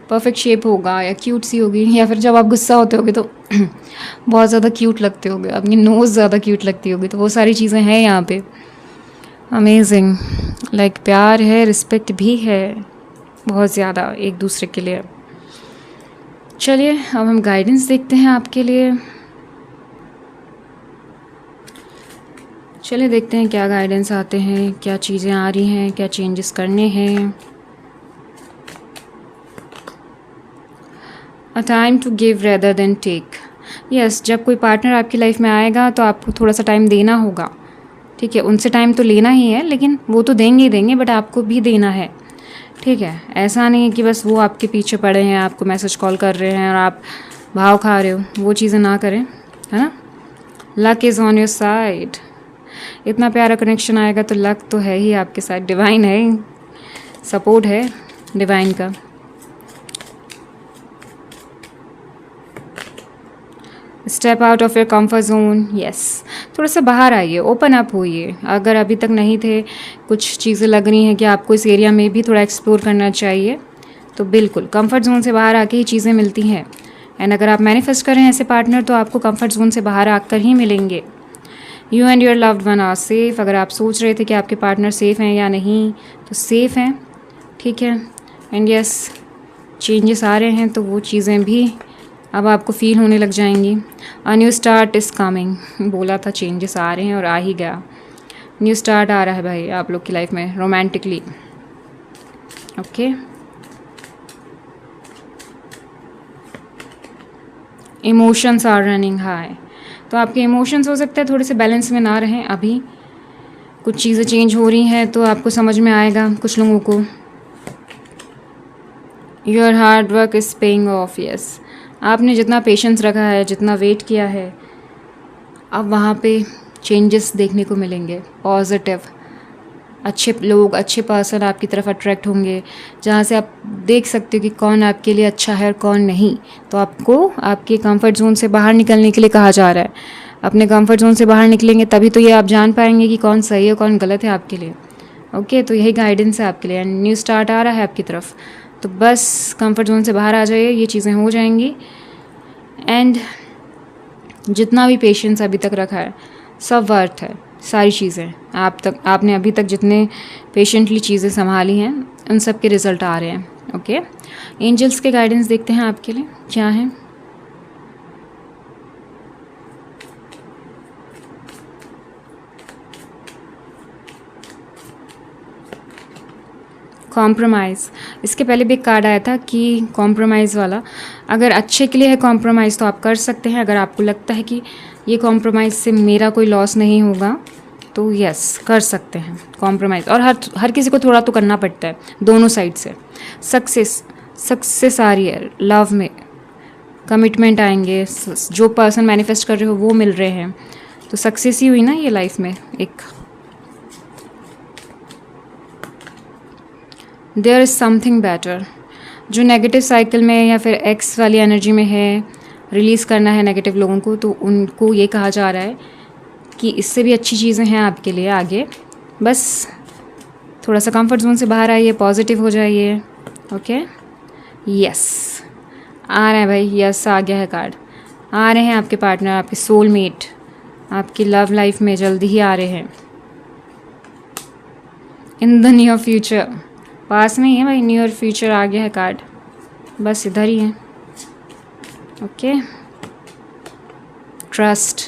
परफेक्ट शेप होगा या क्यूट सी होगी, या फिर जब आप गुस्सा होते होगे तो बहुत ज़्यादा क्यूट लगते होगे, आपकी नोज़ ज़्यादा क्यूट लगती होगी। तो वो सारी चीज़ें हैं यहाँ पे। अमेजिंग, लाइक प्यार है, रिस्पेक्ट भी है बहुत ज़्यादा एक दूसरे के लिए। चलिए अब हम गाइडेंस देखते हैं आपके लिए। चलिए देखते हैं क्या गाइडेंस आते हैं, क्या चीज़ें आ रही हैं, क्या चेंजेस करने हैं। A time to give rather than take. Yes, जब कोई पार्टनर आपकी लाइफ में आएगा तो आपको थोड़ा सा टाइम देना होगा। ठीक है, उनसे टाइम तो लेना ही है, लेकिन वो तो देंगे ही देंगे, बट आपको भी देना है। ठीक है, ऐसा नहीं है कि बस वो आपके पीछे पड़े हैं, आपको मैसेज कॉल कर रहे हैं और आप भाव खा रहे हो। वो चीज़ें ना करें, है ना। Luck is on your side. इतना प्यारा कनेक्शन आएगा तो लक तो है ही आपके साथ, डिवाइन है, सपोर्ट है डिवाइन का। Step out of your comfort zone. Yes, थोड़ा सा बाहर आइए, ओपन अप होइए। अगर अभी तक नहीं थे, कुछ चीज़ें लग रही हैं कि आपको इस एरिया में भी थोड़ा एक्सप्लोर करना चाहिए, तो बिल्कुल कंफर्ट जोन से बाहर आके ही चीज़ें मिलती हैं। एंड अगर आप मैनिफेस्ट करें ऐसे पार्टनर तो आपको कंफर्ट जोन से बाहर आकर ही मिलेंगे। You and your loved one are safe. अगर आप सोच रहे थे कि आपके पार्टनर सेफ़ हैं या नहीं, तो सेफ़ हैं। ठीक है, एंड यस, चेंजेस आ रहे हैं तो वो चीज़ें भी अब आपको फील होने लग जाएंगी। A new start is coming. बोला था चेंजेस आ रहे हैं और आ ही गया। न्यू स्टार्ट आ रहा है भाई आप लोग की लाइफ में romantically. Okay, emotions are running high. तो आपके इमोशंस हो सकते हैं थोड़े से बैलेंस में ना रहें अभी। कुछ चीज़ें चेंज हो रही हैं तो आपको समझ में आएगा कुछ लोगों को। Your hard work is paying off. Yes, आपने जितना पेशेंस रखा है, जितना वेट किया है, अब वहाँ पे चेंजेस देखने को मिलेंगे। पॉजिटिव, अच्छे लोग, अच्छे पर्सन आपकी तरफ अट्रैक्ट होंगे, जहाँ से आप देख सकते हो कि कौन आपके लिए अच्छा है और कौन नहीं। तो आपको आपके कंफर्ट जोन से बाहर निकलने के लिए कहा जा रहा है। अपने कंफर्ट जोन से बाहर निकलेंगे तभी तो ये आप जान पाएंगे कि कौन सही है कौन गलत है आपके लिए। ओके, तो यही गाइडेंस है आपके लिए। एंड न्यू स्टार्ट आ रहा है आपकी तरफ, तो बस कंफर्ट जोन से बाहर आ जाइए, ये चीज़ें हो जाएंगी। एंड जितना भी पेशेंस अभी तक रखा है सब वर्थ है। सारी चीज़ें आपने अभी तक जितने पेशेंटली चीज़ें संभाली हैं उन सब के रिज़ल्ट आ रहे हैं। ओके, एंजल्स के गाइडेंस देखते हैं आपके लिए क्या है। कॉम्प्रोमाइज़, इसके पहले भी एक कार्ड आया था कि कॉम्प्रोमाइज़ वाला, अगर अच्छे के लिए है कॉम्प्रोमाइज़ तो आप कर सकते हैं। अगर आपको लगता है कि ये कॉम्प्रोमाइज़ से मेरा कोई लॉस नहीं होगा तो यस कर सकते हैं कॉम्प्रोमाइज़। और हर किसी को थोड़ा तो करना पड़ता है दोनों साइड से। सक्सेस आ रही है लव में, कमिटमेंट आएंगे, जो पर्सन मैनिफेस्ट कर रहे हो वो मिल रहे हैं, तो सक्सेस ही हुई ना ये लाइफ में एक। There is something better. जो नेगेटिव साइकिल में या फिर एक्स वाली एनर्जी में है, रिलीज़ करना है नेगेटिव लोगों को, तो उनको ये कहा जा रहा है कि इससे भी अच्छी चीज़ें हैं आपके लिए आगे। बस थोड़ा सा कंफर्ट जोन से बाहर आइए, पॉजिटिव हो जाइए। ओके, यस आ रहा है भाई, यस आ गया है कार्ड। आ रहे हैं आपके पार्टनर, आपके सोलमेट आपकी लव लाइफ में जल्दी ही आ रहे हैं। इन द नियर फ्यूचर, पास में ही है भाई, नियर फ्यूचर आ गया है कार्ड, बस इधर ही है। ओके, ट्रस्ट,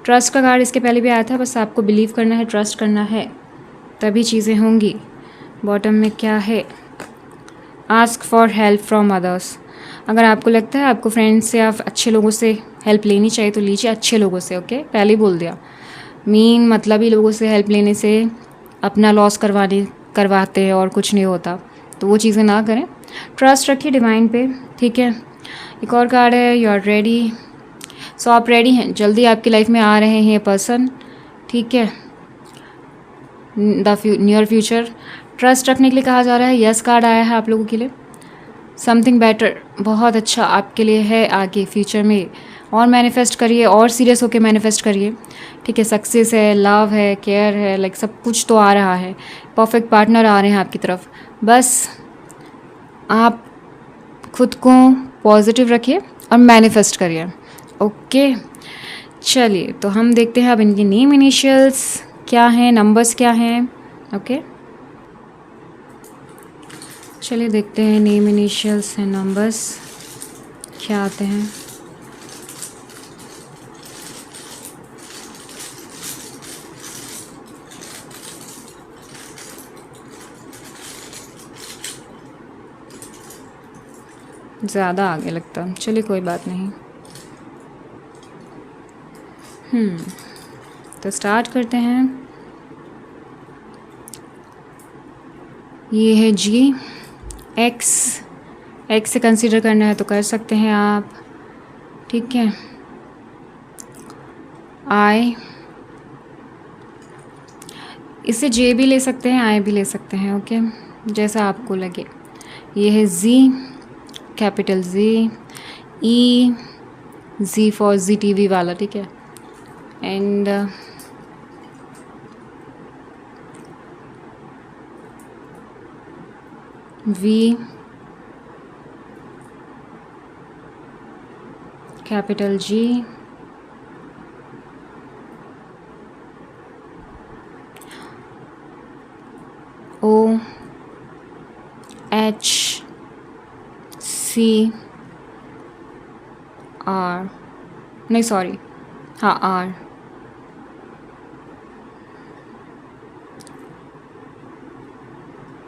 ट्रस्ट का कार्ड इसके पहले भी आया था, बस आपको बिलीव करना है, ट्रस्ट करना है, तभी चीज़ें होंगी। बॉटम में क्या है? Ask for help from others. अगर आपको लगता है आपको फ्रेंड्स से या अच्छे लोगों से हेल्प लेनी चाहिए तो लीजिए अच्छे लोगों से। ओके, पहले ही बोल दिया, मीन मतलबी लोगों से हेल्प लेने से अपना लॉस करवाते हैं और कुछ नहीं होता, तो वो चीज़ें ना करें। ट्रस्ट रखिए डिवाइन पे, ठीक है। एक और कार्ड है, यू आर रेडी। सो आप रेडी हैं, जल्दी आपकी लाइफ में आ रहे हैं ये पर्सन, ठीक है। द नियर फ्यूचर, ट्रस्ट रखने के लिए कहा जा रहा है। यस कार्ड आया है आप लोगों के लिए। समथिंग बेटर, बहुत अच्छा आपके लिए है आगे फ्यूचर में, और मैनिफेस्ट करिए, और सीरियस होकर मैनिफेस्ट करिए, ठीक है। सक्सेस है, लव है, केयर है, लाइक सब कुछ तो आ रहा है, परफेक्ट पार्टनर आ रहे हैं आपकी तरफ। बस आप खुद को पॉजिटिव रखिए और मैनिफेस्ट करिए। ओके, चलिए तो हम देखते हैं अब इनके नेम इनिशियल्स क्या हैं, नंबर्स क्या हैं। ओके, चलिए देखते हैं नेम इनिशियल्स एंड नंबर्स क्या आते हैं। ज़्यादा आगे लगता, चलिए कोई बात नहीं। तो स्टार्ट करते हैं। ये है जी, एक्स, एक्स से कंसीडर करना है तो कर सकते हैं आप, ठीक है। आई, इसे जे भी ले सकते हैं, आई भी ले सकते हैं, ओके, जैसा आपको लगे। ये है G, capital G, E, G for G TV वाला, ठीक है। And V, capital G, O, H, C, R, नहीं सॉरी, हाँ आर,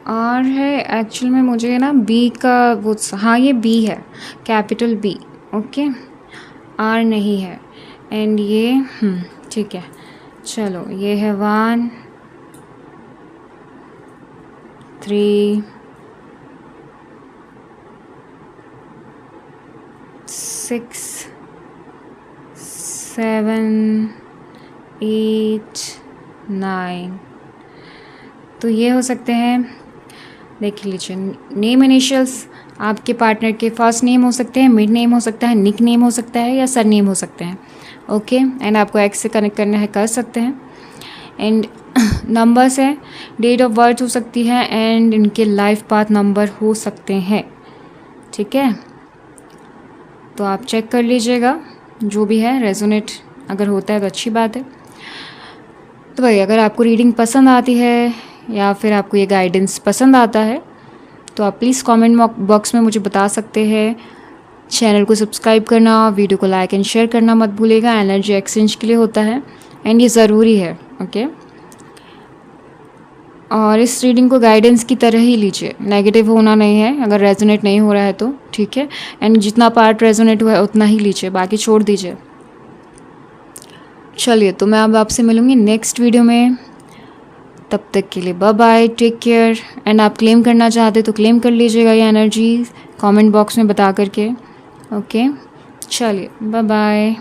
आर है एक्चुअल में, मुझे ना बी का वो, हाँ ये बी है, कैपिटल बी, ओके, आर नहीं है। एंड ये ठीक है, चलो ये है 1, 3, 6, 7, 8, 9। तो ये हो सकते हैं, देख लीजिए। नेम इनिशियल्स आपके पार्टनर के फर्स्ट नेम हो सकते हैं, मिड नेम हो सकता है, निक नेम हो सकता है, या सर नेम हो सकते हैं, ओके। एंड आपको एक्स से कनेक्ट करना है, कर सकते हैं। एंड नंबर्स हैं, डेट ऑफ बर्थ हो सकती है, एंड इनके लाइफ पाथ नंबर हो सकते हैं, ठीक है। तो आप चेक कर लीजिएगा, जो भी है रेजोनेट अगर होता है तो अच्छी बात है। तो भाई अगर आपको रीडिंग पसंद आती है या फिर आपको ये गाइडेंस पसंद आता है तो आप प्लीज़ कमेंट बॉक्स में मुझे बता सकते हैं। चैनल को सब्सक्राइब करना, वीडियो को लाइक एंड शेयर करना मत भूलिएगा, एनर्जी एक्सचेंज के लिए होता है एंड ये ज़रूरी है, ओके। और इस रीडिंग को गाइडेंस की तरह ही लीजिए, नेगेटिव होना नहीं है, अगर रेजोनेट नहीं हो रहा है तो ठीक है। एंड जितना पार्ट रेजोनेट हुआ है उतना ही लीजिए, बाकी छोड़ दीजिए। चलिए तो मैं अब आपसे मिलूँगी नेक्स्ट वीडियो में, तब तक के लिए bye bye, take care. And आप क्लेम करना चाहते तो क्लेम कर लीजिएगा ये एनर्जी कमेंट बॉक्स में बता करके। ओके, चलिए बाय बाय।